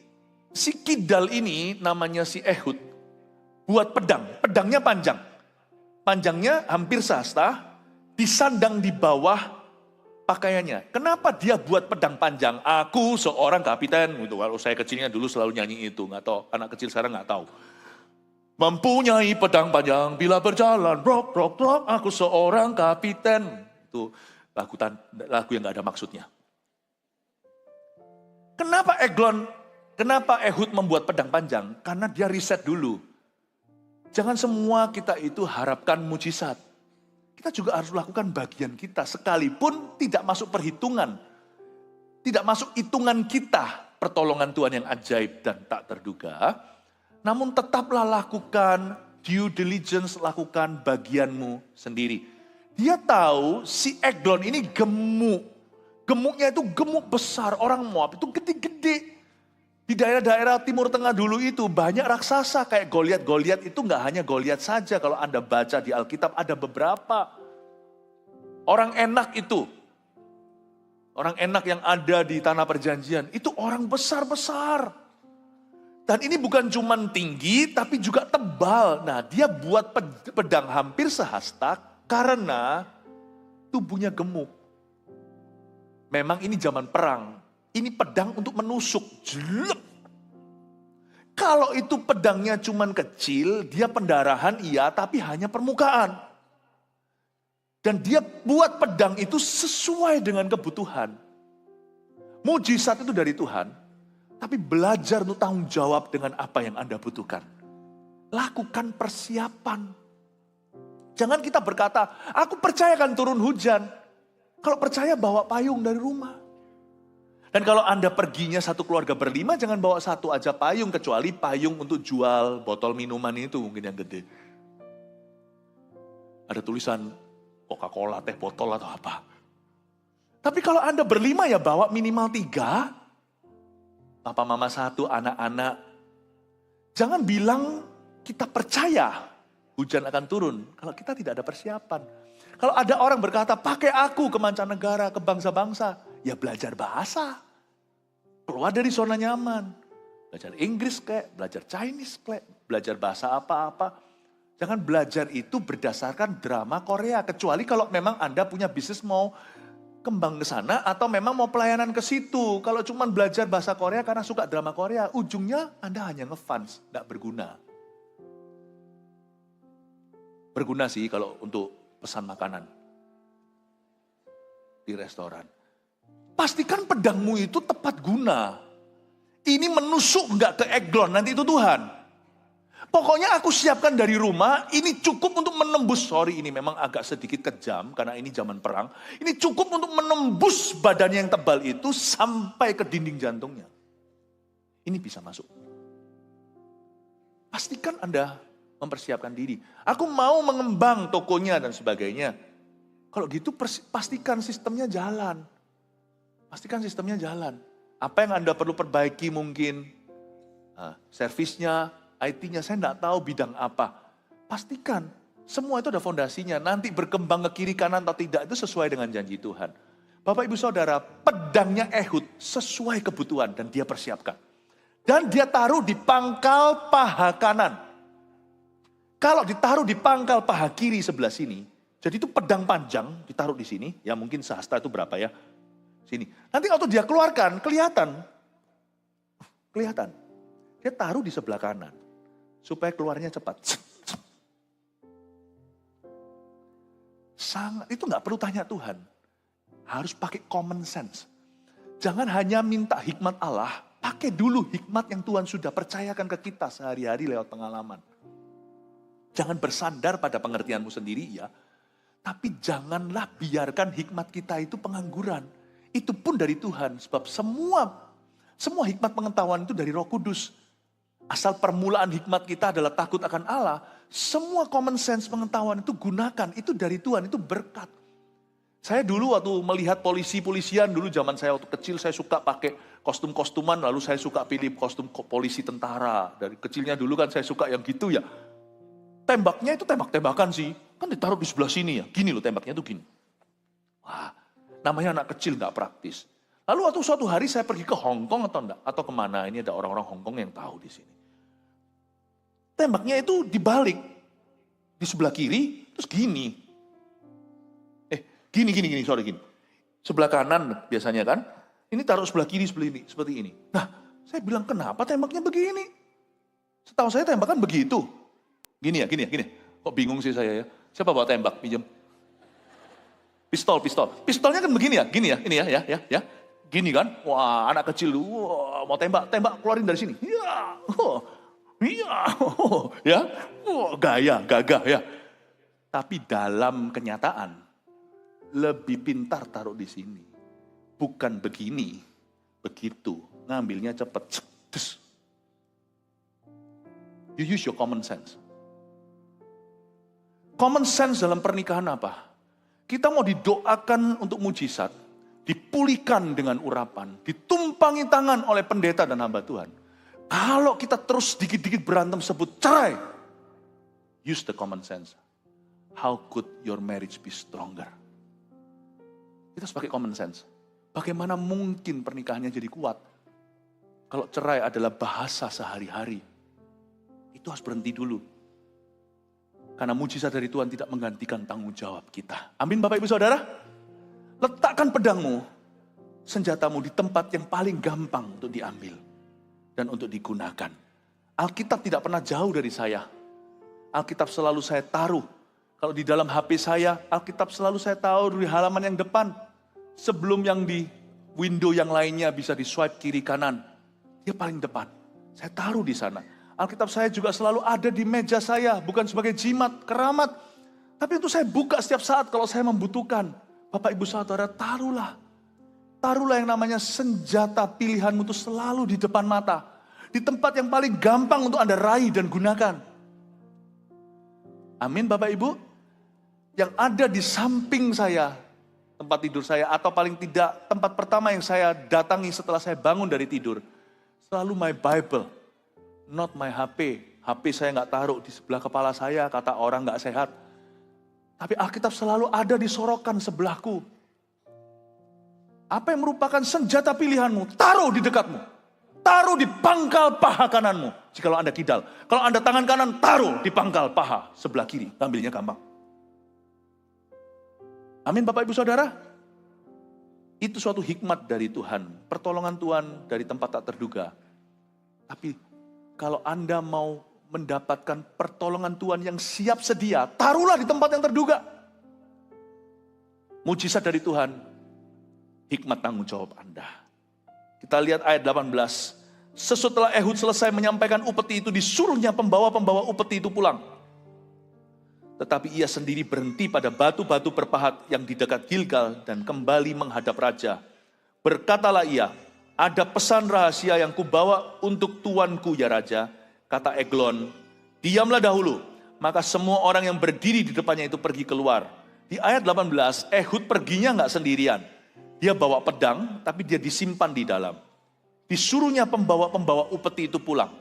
kidal ini namanya si Ehud buat pedang. Pedangnya panjang. Panjangnya hampir sehasta, disandang di bawah pakaiannya. Kenapa dia buat pedang panjang? Aku seorang kapiten. Gitu. Kalau saya kecilnya dulu selalu nyanyi itu. Nggak tahu, anak kecil sekarang nggak tahu. Mempunyai pedang panjang bila berjalan. Brok, brok, brok. Aku seorang kapiten. Itu lagu yang nggak ada maksudnya. Kenapa Ehud membuat pedang panjang? Karena dia riset dulu. Jangan semua kita itu harapkan mujizat. Kita juga harus lakukan bagian kita, sekalipun tidak masuk perhitungan. Tidak masuk hitungan kita, pertolongan Tuhan yang ajaib dan tak terduga. Namun tetaplah lakukan due diligence, lakukan bagianmu sendiri. Dia tahu si Eglon ini gemuk. Gemuknya itu gemuk besar, orang Moab itu gede-gede. Di daerah-daerah Timur Tengah dulu itu banyak raksasa kayak Goliat. Goliat itu nggak hanya Goliat saja. Kalau Anda baca di Alkitab ada beberapa. Orang enak itu. Orang enak yang ada di tanah perjanjian. Itu orang besar-besar. Dan ini bukan cuma tinggi tapi juga tebal. Nah dia buat pedang hampir sehasta karena tubuhnya gemuk. Memang ini zaman perang. Ini pedang untuk menusuk. Jelek. Kalau itu pedangnya cuman kecil, dia pendarahan iya, tapi hanya permukaan. Dan dia buat pedang itu sesuai dengan kebutuhan. Mujizat itu dari Tuhan, tapi belajar untuk tanggung jawab dengan apa yang Anda butuhkan. Lakukan persiapan. Jangan kita berkata, aku percaya akan turun hujan. Kalau percaya bawa payung dari rumah. Dan kalau Anda perginya satu keluarga berlima, jangan bawa satu aja payung, kecuali payung untuk jual botol minuman itu mungkin yang gede. Ada tulisan Coca-Cola, teh botol atau apa. Tapi kalau Anda berlima ya bawa minimal 3. Papa mama 1, anak-anak. Jangan bilang kita percaya hujan akan turun, kalau kita tidak ada persiapan. Kalau ada orang berkata, pakai aku ke mancanegara, ke bangsa-bangsa. Ya belajar bahasa. Keluar dari zona nyaman. Belajar Inggris kayak, belajar Chinese kayak, belajar bahasa apa-apa. Jangan belajar itu berdasarkan drama Korea. Kecuali kalau memang Anda punya bisnis mau kembang ke sana atau memang mau pelayanan ke situ. Kalau cuma belajar bahasa Korea karena suka drama Korea, ujungnya Anda hanya ngefans, tidak berguna. Berguna sih kalau untuk pesan makanan di restoran. Pastikan pedangmu itu tepat guna. Ini menusuk nggak ke Eglon, nanti itu Tuhan. Pokoknya aku siapkan dari rumah, ini cukup untuk menembus, sorry ini memang agak sedikit kejam karena ini zaman perang. Ini cukup untuk menembus badannya yang tebal itu sampai ke dinding jantungnya. Ini bisa masuk. Pastikan Anda mempersiapkan diri. Aku mau mengembang tokonya dan sebagainya. Kalau gitu pastikan sistemnya jalan. Pastikan sistemnya jalan. Apa yang Anda perlu perbaiki mungkin? Servisnya, IT-nya, saya tidak tahu bidang apa. Pastikan, semua itu ada fondasinya. Nanti berkembang ke kiri kanan atau tidak, itu sesuai dengan janji Tuhan. Bapak Ibu Saudara, pedangnya Ehud sesuai kebutuhan dan dia persiapkan. Dan dia taruh di pangkal paha kanan. Kalau ditaruh di pangkal paha kiri sebelah sini, jadi itu pedang panjang ditaruh di sini, ya mungkin sehasta itu berapa ya? Sini. Nanti waktu dia keluarkan, kelihatan. Dia taruh di sebelah kanan. Supaya keluarnya cepat. Sangat, itu nggak perlu tanya Tuhan. Harus pakai common sense. Jangan hanya minta hikmat Allah. Pakai dulu hikmat yang Tuhan sudah percayakan ke kita sehari-hari lewat pengalaman. Jangan bersandar pada pengertianmu sendiri ya. Tapi janganlah biarkan hikmat kita itu pengangguran. Itu pun dari Tuhan. Sebab semua hikmat pengetahuan itu dari Roh Kudus. Asal permulaan hikmat kita adalah takut akan Allah. Semua common sense pengetahuan itu gunakan. Itu dari Tuhan, itu berkat. Saya dulu waktu melihat polisian dulu zaman saya waktu kecil saya suka pakai kostum-kostuman. Lalu saya suka pilih kostum polisi tentara. Dari kecilnya dulu kan saya suka yang gitu ya. Tembaknya itu tembak-tembakan sih. Kan ditaruh di sebelah sini ya. Gini loh tembaknya tuh gini. Wah, namanya anak kecil gak praktis. Lalu waktu suatu hari saya pergi ke Hong Kong atau enggak, atau kemana, ini ada orang-orang Hong Kong yang tahu di sini. Tembaknya itu dibalik, di sebelah kiri, terus gini. Gini. Sebelah kanan biasanya kan. Ini taruh sebelah kiri seperti ini. Nah, saya bilang kenapa tembaknya begini? Setahu saya tembakan begitu. Gini ya. Kok bingung sih saya ya. Siapa bawa tembak, pinjam? Pistol. Pistolnya kan begini ya, ini ya. Gini kan, wah anak kecil, wah, mau tembak keluarin dari sini. Ya, gagah ya. Tapi dalam kenyataan, lebih pintar taruh di sini. Bukan begini, begitu, ngambilnya cepet. You use your common sense. Common sense dalam pernikahan apa? Kita mau didoakan untuk mujizat, dipulihkan dengan urapan, ditumpangi tangan oleh pendeta dan hamba Tuhan. Kalau kita terus dikit-dikit berantem sebut cerai, use the common sense. How could your marriage be stronger? Kita harus pakai common sense. Bagaimana mungkin pernikahannya jadi kuat? Kalau cerai adalah bahasa sehari-hari, itu harus berhenti dulu. Karena mujizat dari Tuhan tidak menggantikan tanggung jawab kita. Amin Bapak Ibu Saudara. Letakkan pedangmu, senjatamu di tempat yang paling gampang untuk diambil. Dan untuk digunakan. Alkitab tidak pernah jauh dari saya. Alkitab selalu saya taruh. Kalau di dalam HP saya, Alkitab selalu saya taruh di halaman yang depan. Sebelum yang di window yang lainnya bisa di swipe kiri kanan. Dia paling depan. Saya taruh di sana. Alkitab saya juga selalu ada di meja saya, bukan sebagai jimat, keramat. Tapi itu saya buka setiap saat kalau saya membutuhkan. Bapak Ibu Saudara, taruhlah. Taruhlah yang namanya senjata pilihanmu itu selalu di depan mata. Di tempat yang paling gampang untuk Anda raih dan gunakan. Amin Bapak Ibu. Yang ada di samping saya, tempat tidur saya, atau paling tidak tempat pertama yang saya datangi setelah saya bangun dari tidur. Selalu my Bible. Not my HP. HP saya nggak taruh di sebelah kepala saya, kata orang nggak sehat. Tapi Alkitab selalu ada di sorokan sebelahku. Apa yang merupakan senjata pilihanmu, taruh di dekatmu. Taruh di pangkal paha kananmu, jikalau Anda kidal. Kalau Anda tangan kanan, taruh di pangkal paha sebelah kiri. Ambilnya gampang. Amin Bapak Ibu Saudara. Itu suatu hikmat dari Tuhan. Pertolongan Tuhan dari tempat tak terduga. Tapi kalau Anda mau mendapatkan pertolongan Tuhan yang siap sedia, taruhlah di tempat yang terduga. Mujizat dari Tuhan, hikmat tanggung jawab Anda. Kita lihat ayat 18. Sesudah Ehud selesai menyampaikan upeti itu, disuruhnya pembawa-pembawa upeti itu pulang. Tetapi ia sendiri berhenti pada batu-batu berpahat yang di dekat Gilgal dan kembali menghadap raja. Berkatalah ia, ada pesan rahasia yang kubawa untuk tuanku ya raja. Kata Eglon, diamlah dahulu. Maka semua orang yang berdiri di depannya itu pergi keluar. Di ayat 18, Ehud perginya nggak sendirian. Dia bawa pedang, tapi dia disimpan di dalam. Disuruhnya pembawa-pembawa upeti itu pulang.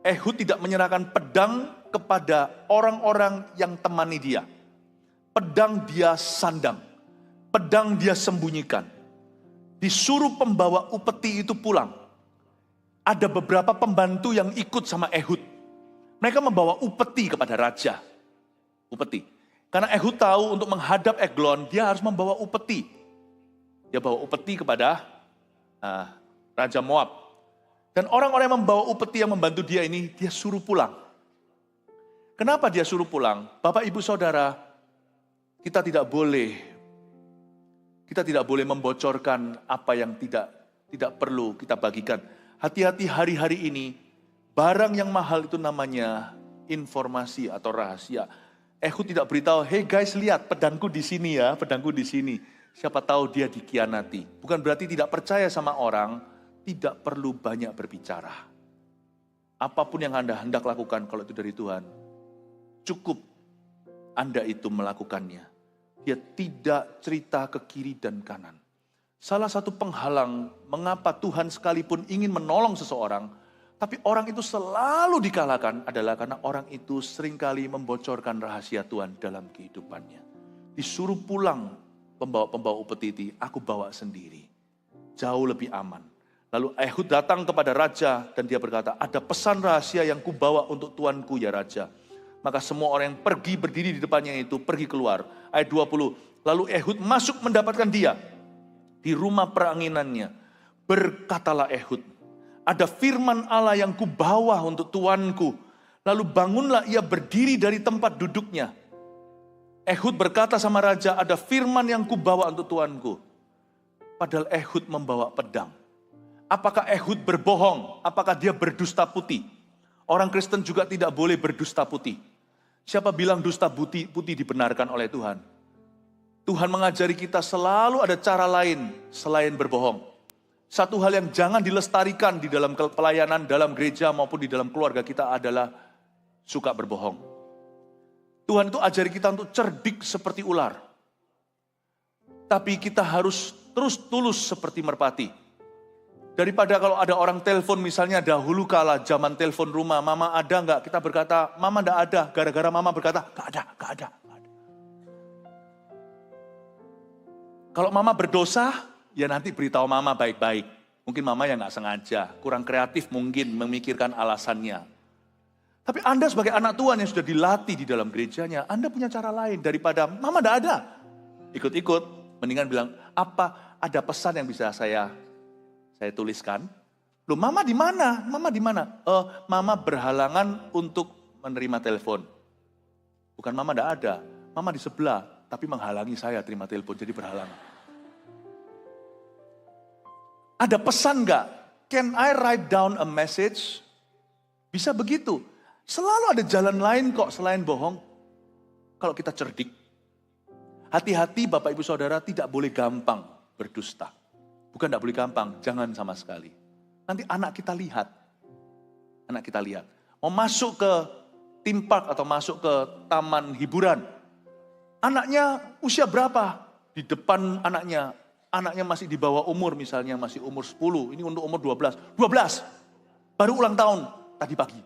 Ehud tidak menyerahkan pedang kepada orang-orang yang temani dia. Pedang dia sandang. Pedang dia sembunyikan. Disuruh pembawa upeti itu pulang. Ada beberapa pembantu yang ikut sama Ehud. Mereka membawa upeti kepada raja. Upeti. Karena Ehud tahu untuk menghadap Eglon, dia harus membawa upeti. Dia bawa upeti kepada Raja Moab. Dan orang-orang yang membawa upeti yang membantu dia ini, dia suruh pulang. Kenapa dia suruh pulang? Bapak, Ibu, Saudara, kita tidak boleh membocorkan apa yang tidak perlu kita bagikan. Hati-hati hari-hari ini, barang yang mahal itu namanya informasi atau rahasia. Ehud tidak beritahu, hey guys lihat pedangku di sini ya, pedangku di sini. Siapa tahu dia dikhianati. Bukan berarti tidak percaya sama orang, tidak perlu banyak berbicara. Apapun yang Anda hendak lakukan kalau itu dari Tuhan, cukup Anda itu melakukannya. Dia tidak cerita ke kiri dan kanan. Salah satu penghalang mengapa Tuhan sekalipun ingin menolong seseorang, tapi orang itu selalu dikalahkan adalah karena orang itu seringkali membocorkan rahasia Tuhan dalam kehidupannya. Disuruh pulang pembawa-pembawa upeti, aku bawa sendiri. Jauh lebih aman. Lalu Ehud datang kepada raja dan dia berkata, ada pesan rahasia yang kubawa untuk tuanku ya raja. Maka semua orang yang pergi berdiri di depannya itu pergi keluar. Ayat 20, lalu Ehud masuk mendapatkan dia. di rumah peranginannya. Berkatalah Ehud, ada firman Allah yang kubawa untuk tuanku. Lalu bangunlah ia berdiri dari tempat duduknya. Ehud berkata sama raja, ada firman yang kubawa untuk tuanku. Padahal Ehud membawa pedang. Apakah Ehud berbohong? Apakah dia berdusta putih? Orang Kristen juga tidak boleh berdusta putih. Siapa bilang dusta putih dibenarkan oleh Tuhan? Tuhan mengajari kita selalu ada cara lain selain berbohong. Satu hal yang jangan dilestarikan di dalam pelayanan, dalam gereja maupun di dalam keluarga kita adalah suka berbohong. Tuhan itu ajari kita untuk cerdik seperti ular. Tapi kita harus terus tulus seperti merpati. Daripada kalau ada orang telepon misalnya dahulu kala zaman telepon rumah, mama ada nggak? Kita berkata, mama nggak ada. Gara-gara mama berkata, nggak ada. Kalau mama berdosa, ya nanti beritahu mama baik-baik. Mungkin mama yang nggak sengaja, kurang kreatif mungkin memikirkan alasannya. Tapi Anda sebagai anak Tuhan yang sudah dilatih di dalam gerejanya, Anda punya cara lain daripada mama nggak ada. Ikut-ikut, mendingan bilang, apa ada pesan yang bisa saya tuliskan? Loh, mama di mana? Mama di mana? Mama berhalangan untuk menerima telepon. Bukan mama nggak ada, mama di sebelah, tapi menghalangi saya terima telepon, jadi berhalangan. Ada pesan nggak? Can I write down a message? Bisa begitu. Selalu ada jalan lain kok selain bohong. Kalau kita cerdik. Hati-hati Bapak Ibu Saudara tidak boleh gampang berdusta. Bukan tidak boleh gampang, jangan sama sekali. Nanti anak kita lihat. Mau masuk ke theme park atau masuk ke taman hiburan. Anaknya usia berapa? Di depan anaknya masih di bawah umur misalnya, masih umur 10. Ini untuk umur 12. 12, baru ulang tahun tadi pagi.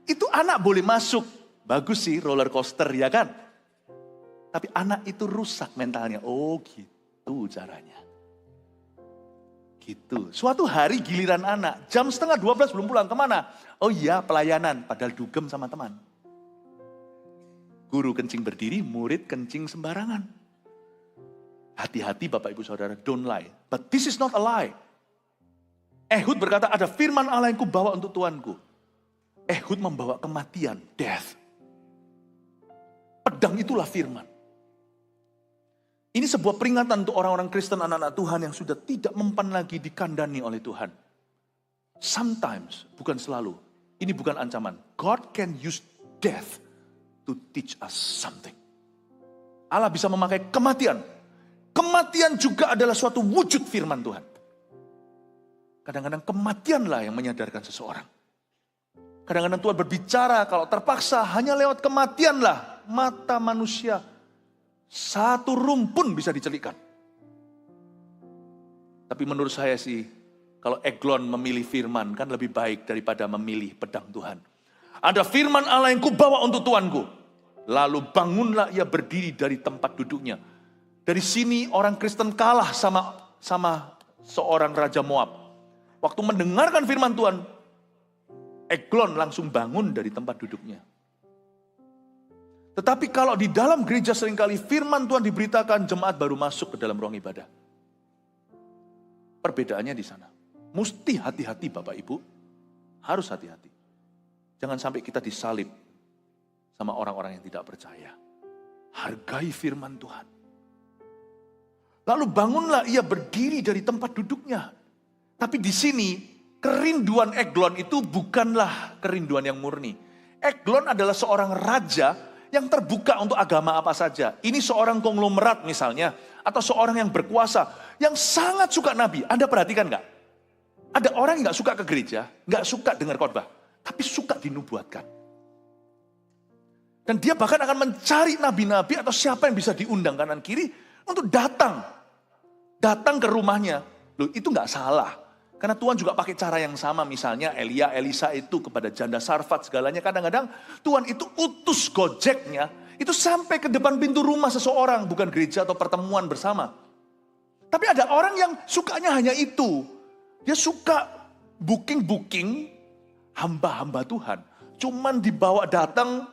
Itu anak boleh masuk. Bagus sih roller coaster ya kan? Tapi anak itu rusak mentalnya. Oh gitu caranya. Gitu. Suatu hari giliran anak, jam 11:30 belum pulang, kemana? Oh iya pelayanan, padahal dugem sama teman. Guru kencing berdiri, murid kencing sembarangan. Hati-hati Bapak Ibu Saudara, don't lie. But this is not a lie. Ehud berkata, ada firman Allah yang kubawa untuk tuanku. Ehud membawa kematian, death. Pedang itulah firman. Ini sebuah peringatan untuk orang-orang Kristen, anak-anak Tuhan yang sudah tidak mempan lagi dikandani oleh Tuhan. Sometimes, bukan selalu. Ini bukan ancaman. God can use death to teach us something. Allah bisa memakai kematian. Kematian juga adalah suatu wujud firman Tuhan. Kadang-kadang kematianlah yang menyadarkan seseorang. Kadang-kadang Tuhan berbicara kalau terpaksa hanya lewat kematianlah mata manusia. Satu rumpun bisa dicelikkan. Tapi menurut saya sih, kalau Eglon memilih firman kan lebih baik daripada memilih pedang Tuhan. Ada firman Allah yang kubawa untuk tuanku. Lalu bangunlah ia berdiri dari tempat duduknya. Dari sini orang Kristen kalah sama seorang Raja Moab. Waktu mendengarkan firman Tuhan, Eglon langsung bangun dari tempat duduknya. Tetapi kalau di dalam gereja seringkali firman Tuhan diberitakan, jemaat baru masuk ke dalam ruang ibadah. Perbedaannya di sana. Mesti hati-hati Bapak Ibu. Harus hati-hati. Jangan sampai kita disalib sama orang-orang yang tidak percaya. Hargai firman Tuhan. Lalu bangunlah ia berdiri dari tempat duduknya. Tapi di sini kerinduan Eglon itu bukanlah kerinduan yang murni. Eglon adalah seorang raja yang terbuka untuk agama apa saja. Ini seorang konglomerat misalnya, atau seorang yang berkuasa, yang sangat suka Nabi. Anda perhatikan nggak? Ada orang yang nggak suka ke gereja, nggak suka dengar khotbah, tapi suka dinubuatkan. Dan dia bahkan akan mencari nabi-nabi atau siapa yang bisa diundang kanan kiri untuk datang ke rumahnya. Loh, itu nggak salah. Karena Tuhan juga pakai cara yang sama, misalnya Elia, Elisa itu kepada janda Sarfat segalanya. Kadang-kadang Tuhan itu utus gojeknya, itu sampai ke depan pintu rumah seseorang, bukan gereja atau pertemuan bersama. Tapi ada orang yang sukanya hanya itu. Dia suka booking hamba-hamba Tuhan. Cuman dibawa datang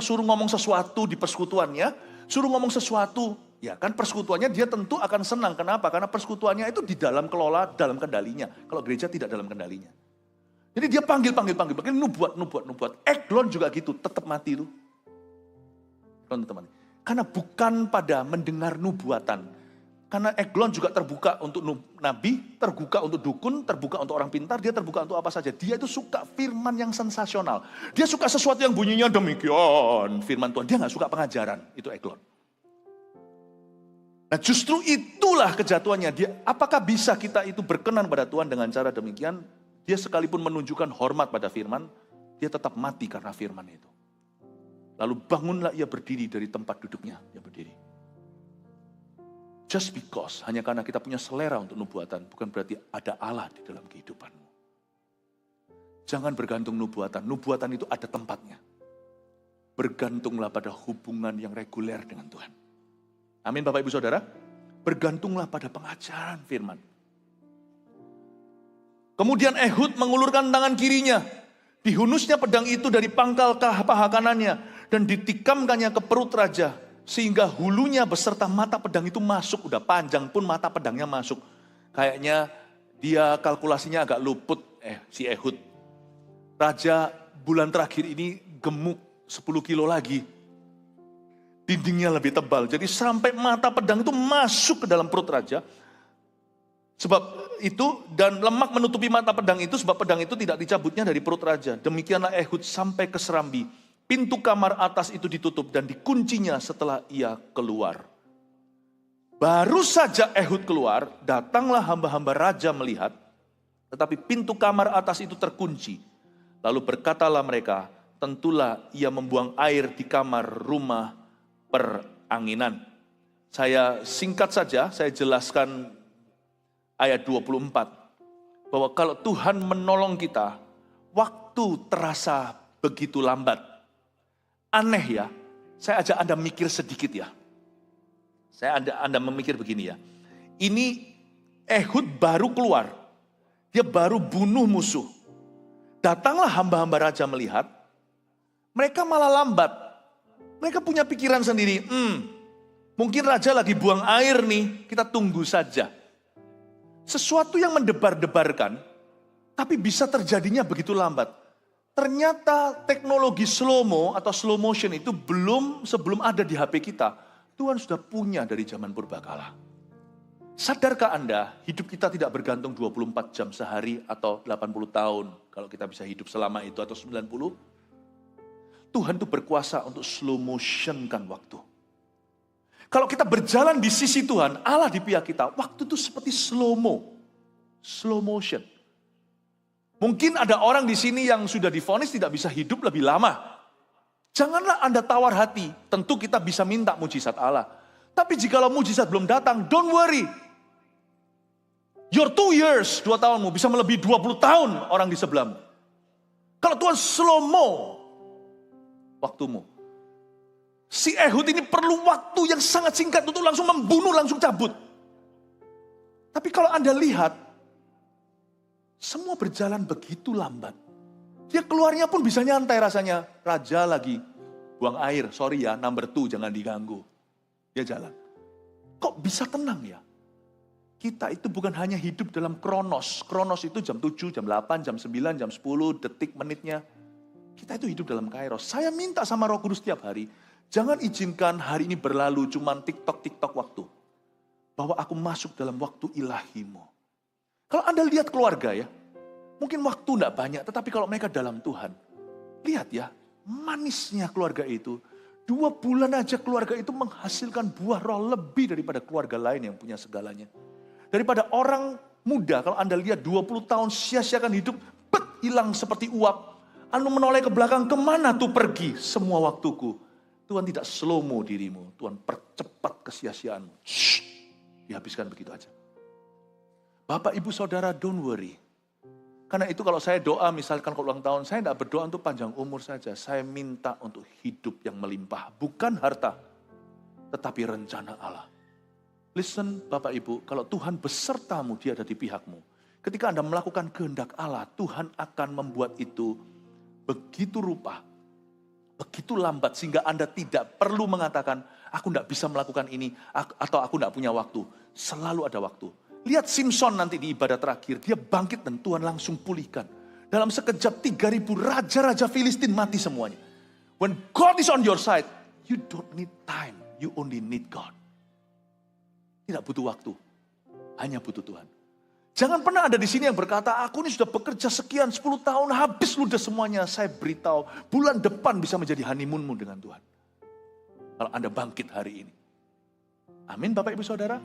suruh ngomong sesuatu di persekutuannya, suruh ngomong sesuatu Ya kan persekutuannya dia tentu akan senang. Kenapa? Karena persekutuannya itu di dalam kelola, dalam kendalinya. Kalau gereja tidak dalam kendalinya. Jadi dia panggil, nubuat. Eglon juga gitu, tetap mati itu. Teman-teman. Karena bukan pada mendengar nubuatan. Karena Eglon juga terbuka untuk nabi, terbuka untuk dukun, terbuka untuk orang pintar, dia terbuka untuk apa saja. Dia itu suka firman yang sensasional. Dia suka sesuatu yang bunyinya demikian, firman Tuhan. Dia gak suka pengajaran, itu Eglon. Nah justru itulah kejatuhannya. Apakah bisa kita itu berkenan pada Tuhan dengan cara demikian? Dia sekalipun menunjukkan hormat pada firman, dia tetap mati karena firman itu. Lalu bangunlah ia berdiri dari tempat duduknya, dia berdiri. Just because, hanya karena kita punya selera untuk nubuatan, bukan berarti ada Allah di dalam kehidupanmu. Jangan bergantung nubuatan, nubuatan itu ada tempatnya. Bergantunglah pada hubungan yang reguler dengan Tuhan. Amin Bapak Ibu Saudara. Bergantunglah pada pengajaran firman. Kemudian Ehud mengulurkan tangan kirinya. Dihunusnya pedang itu dari pangkal paha kanannya. Dan ditikamkannya ke perut raja. Sehingga hulunya beserta mata pedang itu masuk. Udah panjang pun mata pedangnya masuk. Kayaknya dia kalkulasinya agak luput si Ehud. Raja bulan terakhir ini gemuk 10 kilo lagi. Dindingnya lebih tebal. Jadi sampai mata pedang itu masuk ke dalam perut raja. Sebab itu, dan lemak menutupi mata pedang itu, sebab pedang itu tidak dicabutnya dari perut raja. Demikianlah Ehud sampai ke serambi. Pintu kamar atas itu ditutup dan dikuncinya setelah ia keluar. Baru saja Ehud keluar, datanglah hamba-hamba raja melihat. Tetapi pintu kamar atas itu terkunci. Lalu berkatalah mereka, tentulah ia membuang air di kamar rumah peranginan. Saya singkat saja, saya jelaskan ayat 24. Bahwa kalau Tuhan menolong kita, waktu terasa begitu lambat. Aneh ya, saya ajak Anda mikir sedikit ya. Anda memikir begini ya. Ini Ehud baru keluar, dia baru bunuh musuh. Datanglah hamba-hamba raja melihat, mereka malah lambat. Mereka punya pikiran sendiri, mungkin raja lagi buang air nih, kita tunggu saja. Sesuatu yang mendebar-debarkan, tapi bisa terjadinya begitu lambat. Ternyata teknologi slow-mo atau slow motion itu sebelum ada di HP kita, Tuhan sudah punya dari zaman purbakala. Sadarkah Anda, hidup kita tidak bergantung 24 jam sehari atau 80 tahun, kalau kita bisa hidup selama itu atau 90? Tuhan itu berkuasa untuk slow motionkan waktu. Kalau kita berjalan di sisi Tuhan, Allah di pihak kita, waktu itu seperti slow motion. Mungkin ada orang di sini yang sudah divonis tidak bisa hidup lebih lama. Janganlah Anda tawar hati, tentu kita bisa minta mujizat Allah. Tapi jikalau mujizat belum datang, don't worry. Your 2 years, 2 tahunmu bisa melebihi 20 tahun orang di sebelahmu. Kalau Tuhan slow-mo waktumu. Si Ehud ini perlu waktu yang sangat singkat untuk langsung membunuh, langsung cabut. Tapi kalau Anda lihat, semua berjalan begitu lambat. Dia keluarnya pun bisa nyantai rasanya. Raja lagi buang air, sorry ya, number 2 jangan diganggu. Dia jalan. Kok bisa tenang ya? Kita itu bukan hanya hidup dalam kronos. Kronos itu jam 7, jam 8, jam 9, jam 10, detik, menitnya. Kita itu hidup dalam kairos. Saya minta sama Roh Kudus setiap hari, jangan izinkan hari ini berlalu cuman TikTok waktu. Bahwa aku masuk dalam waktu ilahimu. Kalau Anda lihat keluarga ya, mungkin waktu tidak banyak, tetapi kalau mereka dalam Tuhan, lihat ya, manisnya keluarga itu. 2 bulan aja keluarga itu menghasilkan buah roh lebih daripada keluarga lain yang punya segalanya. Daripada orang muda, kalau Anda lihat 20 tahun sia-siakan hidup, hilang seperti uap. Anu menoleh ke belakang, kemana tuh pergi semua waktuku? Tuhan tidak slow-mo dirimu, Tuhan percepat kesia-siaanmu. Dihabiskan begitu aja. Bapak, Ibu, Saudara, don't worry. Karena itu kalau saya doa, misalkan kalau ulang tahun, saya tidak berdoa untuk panjang umur saja. Saya minta untuk hidup yang melimpah. Bukan harta, tetapi rencana Allah. Listen Bapak Ibu, kalau Tuhan besertamu, Dia ada di pihakmu. Ketika Anda melakukan kehendak Allah, Tuhan akan membuat itu begitu rupa, begitu lambat, sehingga Anda tidak perlu mengatakan, Aku tidak bisa melakukan ini, atau aku tidak punya waktu. Selalu ada waktu. Lihat Simpson nanti di ibadah terakhir, dia bangkit dan Tuhan langsung pulihkan. Dalam sekejap 3.000 raja-raja Filistin mati semuanya. When God is on your side, you don't need time, you only need God. Tidak butuh waktu, hanya butuh Tuhan. Jangan pernah ada di sini yang berkata, aku ini sudah bekerja sekian 10 tahun, habis ludah semuanya. Saya beritahu, bulan depan bisa menjadi honeymoonmu dengan Tuhan. Kalau Anda bangkit hari ini. Amin Bapak Ibu Saudara.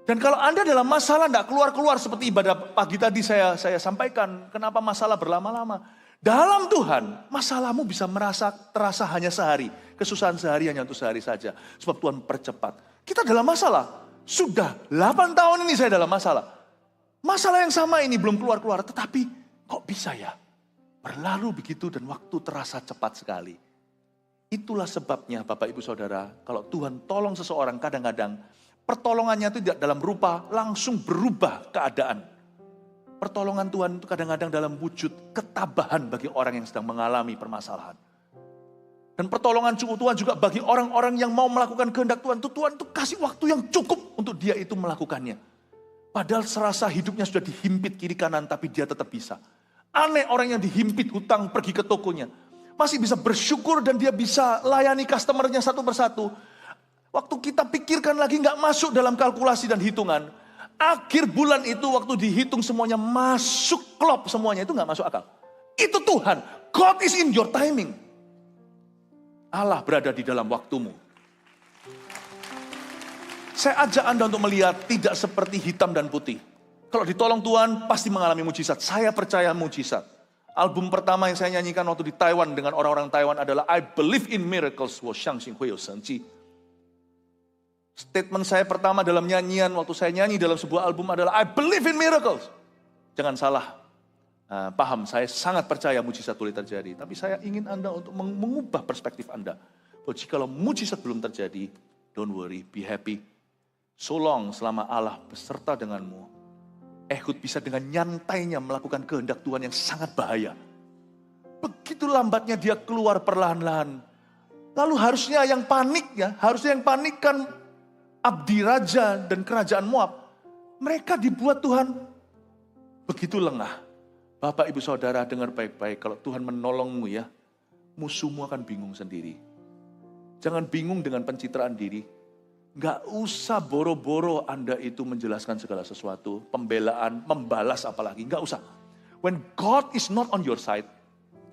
Dan kalau Anda dalam masalah tidak keluar-keluar seperti ibadah pagi tadi saya sampaikan. Kenapa masalah berlama-lama. Dalam Tuhan, masalahmu bisa terasa hanya sehari. Kesusahan sehari hanya untuk sehari saja. Sebab Tuhan percepat. Kita dalam masalah. Sudah 8 tahun ini saya dalam masalah. Masalah yang sama ini belum keluar-keluar. Tetapi kok bisa ya? Berlalu begitu dan waktu terasa cepat sekali. Itulah sebabnya Bapak Ibu Saudara. Kalau Tuhan tolong seseorang kadang-kadang. Pertolongannya itu tidak dalam rupa langsung berubah keadaan. Pertolongan Tuhan itu kadang-kadang dalam wujud ketabahan bagi orang yang sedang mengalami permasalahan. Dan pertolongan Tuhan juga bagi orang-orang yang mau melakukan kehendak Tuhan. Tuhan itu kasih waktu yang cukup untuk dia itu melakukannya. Padahal serasa hidupnya sudah dihimpit kiri kanan tapi dia tetap bisa. Aneh orang yang dihimpit hutang pergi ke tokonya. Masih bisa bersyukur dan dia bisa layani customernya satu persatu. Waktu kita pikirkan lagi gak masuk dalam kalkulasi dan hitungan. Akhir bulan itu waktu dihitung semuanya masuk klop semuanya. Itu gak masuk akal. Itu Tuhan. God is in your timing. Allah berada di dalam waktumu. Saya ajak Anda untuk melihat tidak seperti hitam dan putih. Kalau ditolong Tuhan pasti mengalami mujizat. Saya percaya mujizat. Album pertama yang saya nyanyikan waktu di Taiwan dengan orang-orang Taiwan adalah I Believe in Miracles. Statement saya pertama dalam nyanyian waktu saya nyanyi dalam sebuah album adalah I Believe in Miracles. Jangan salah. Paham, saya sangat percaya mujizat boleh terjadi. Tapi saya ingin Anda untuk mengubah perspektif Anda. Bahwa jikalau mujizat belum terjadi, don't worry, be happy. So long selama Allah beserta denganmu. Ehud bisa dengan nyantainya melakukan kehendak Tuhan yang sangat bahaya. Begitu lambatnya dia keluar perlahan-lahan. Lalu harusnya yang panik ya, harusnya yang panik kan abdi raja dan kerajaan Moab. Mereka dibuat Tuhan begitu lengah. Bapak Ibu Saudara dengar baik-baik, kalau Tuhan menolongmu ya, musuhmu akan bingung sendiri. Jangan bingung dengan pencitraan diri. Gak usah boro-boro Anda itu menjelaskan segala sesuatu, pembelaan, membalas apalagi, gak usah. When God is not on your side,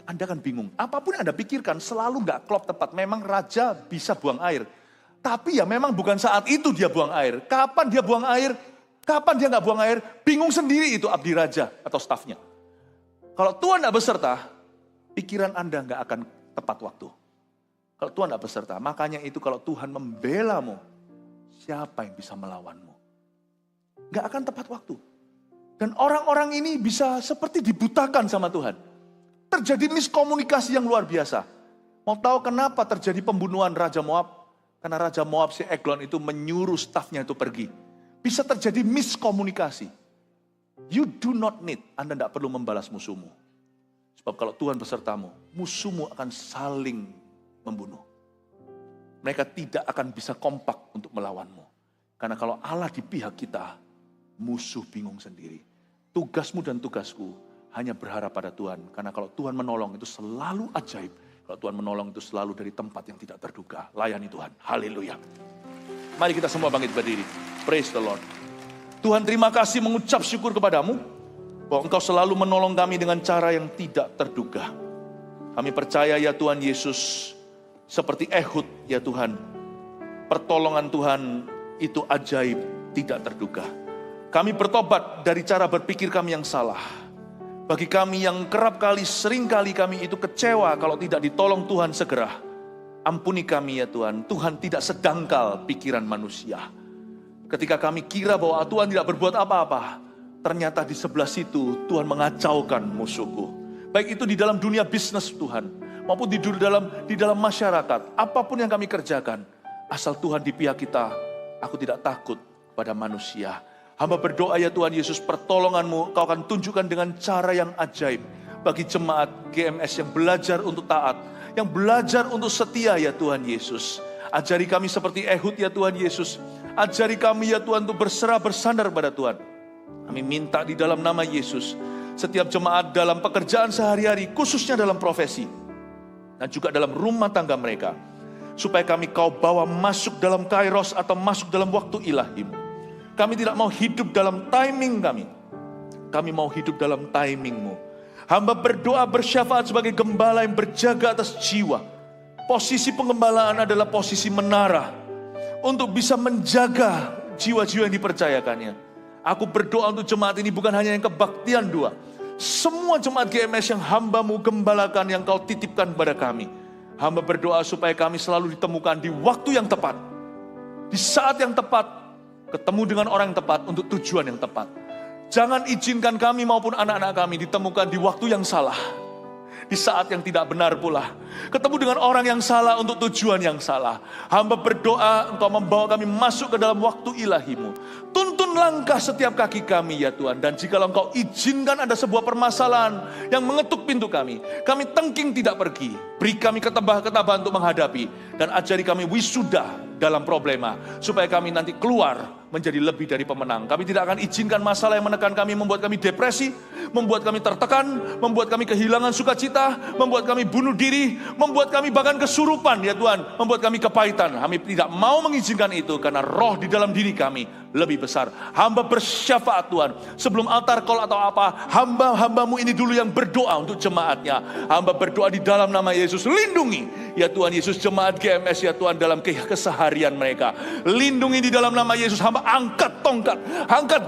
Anda akan bingung. Apapun yang Anda pikirkan selalu gak klop tepat. Memang raja bisa buang air. Tapi ya memang bukan saat itu dia buang air. Kapan dia buang air, kapan dia gak buang air, bingung sendiri itu abdi raja atau stafnya. Kalau Tuhan tidak beserta, pikiran Anda nggak akan tepat waktu. Kalau Tuhan tidak beserta, makanya itu kalau Tuhan membelamu, siapa yang bisa melawanmu? Nggak akan tepat waktu. Dan orang-orang ini bisa seperti dibutakan sama Tuhan. Terjadi miskomunikasi yang luar biasa. Mau tahu kenapa terjadi pembunuhan Raja Moab? Karena Raja Moab si Eglon itu menyuruh stafnya itu pergi. Bisa terjadi miskomunikasi. You do not need, Anda tidak perlu membalas musuhmu. Sebab kalau Tuhan besertamu, musuhmu akan saling membunuh. Mereka tidak akan bisa kompak untuk melawanmu. Karena kalau Allah di pihak kita, musuh bingung sendiri. Tugasmu dan tugasku hanya berharap pada Tuhan. Karena kalau Tuhan menolong itu selalu ajaib. Kalau Tuhan menolong itu selalu dari tempat yang tidak terduga. Layani Tuhan. Haleluya. Mari kita semua bangkit berdiri. Praise the Lord. Tuhan terima kasih mengucap syukur kepadamu. Bahwa Engkau selalu menolong kami dengan cara yang tidak terduga. Kami percaya ya Tuhan Yesus. Seperti Ehud ya Tuhan. Pertolongan Tuhan itu ajaib, tidak terduga. Kami bertobat dari cara berpikir kami yang salah. Bagi kami yang kerap kali, sering kali kami itu kecewa kalau tidak ditolong Tuhan segera. Ampuni kami ya Tuhan. Tuhan tidak sedangkal pikiran manusia. Ketika kami kira bahwa Tuhan tidak berbuat apa-apa, ternyata di sebelah situ Tuhan mengacaukan musuhku. Baik itu di dalam dunia bisnis Tuhan, maupun di dalam masyarakat. Apapun yang kami kerjakan, asal Tuhan di pihak kita, aku tidak takut pada manusia. Hamba berdoa ya Tuhan Yesus, pertolongan-Mu Kau akan tunjukkan dengan cara yang ajaib. Bagi jemaat GMS yang belajar untuk taat, yang belajar untuk setia ya Tuhan Yesus. Ajari kami seperti Ehud ya Tuhan Yesus. Ajari kami ya Tuhan untuk berserah bersandar pada Tuhan. Kami minta di dalam nama Yesus, setiap jemaat dalam pekerjaan sehari-hari, khususnya dalam profesi, dan juga dalam rumah tangga mereka, supaya kami Kau bawa masuk dalam kairos atau masuk dalam waktu ilahi-Mu. Kami tidak mau hidup dalam timing kami. Kami mau hidup dalam timing-Mu. Hamba berdoa bersyafaat sebagai gembala yang berjaga atas jiwa. Posisi penggembalaan adalah posisi menara untuk bisa menjaga jiwa-jiwa yang dipercayakannya. Aku berdoa untuk jemaat ini bukan hanya yang kebaktian 2. Semua jemaat GMS yang hamba-Mu gembalakan, yang Kau titipkan kepada kami. Hamba berdoa supaya kami selalu ditemukan di waktu yang tepat, di saat yang tepat, ketemu dengan orang yang tepat untuk tujuan yang tepat. Jangan izinkan kami maupun anak-anak kami ditemukan di waktu yang salah, di saat yang tidak benar pula. Ketemu dengan orang yang salah untuk tujuan yang salah. Hamba berdoa Engkau membawa kami masuk ke dalam waktu ilahi-Mu. Tuntun langkah setiap kaki kami ya Tuhan. Dan jika Engkau izinkan ada sebuah permasalahan yang mengetuk pintu kami tengking tidak pergi. Beri kami ketabahan untuk menghadapi. Dan ajari kami wisuda dalam problema, supaya kami nanti keluar menjadi lebih dari pemenang. Kami tidak akan izinkan masalah yang menekan kami, membuat kami depresi, membuat kami tertekan, membuat kami kehilangan sukacita, membuat kami bunuh diri, membuat kami bahkan kesurupan ya Tuhan, membuat kami kepahitan. Kami tidak mau mengizinkan itu, karena roh di dalam diri kami lebih besar. Hamba bersyafaat Tuhan, sebelum altar call atau apa, hamba-hambamu ini dulu yang berdoa untuk jemaatnya. Hamba berdoa di dalam nama Yesus, lindungi ya Tuhan Yesus jemaat GMS ya Tuhan dalam keseharian mereka. Lindungi di dalam nama Yesus. Hamba angkat tongkat, angkat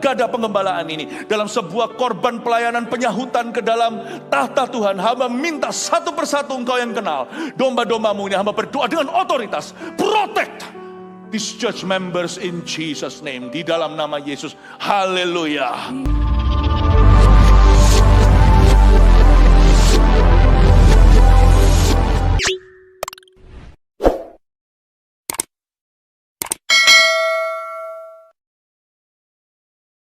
gada pengembalaan ini dalam sebuah korban pelayanan penyahutan ke dalam tahta Tuhan. Hamba minta satu persatu Engkau yang kenal domba-dombamu ini. Hamba berdoa dengan otoritas, protect these church members in Jesus name, di dalam nama Yesus. Haleluya.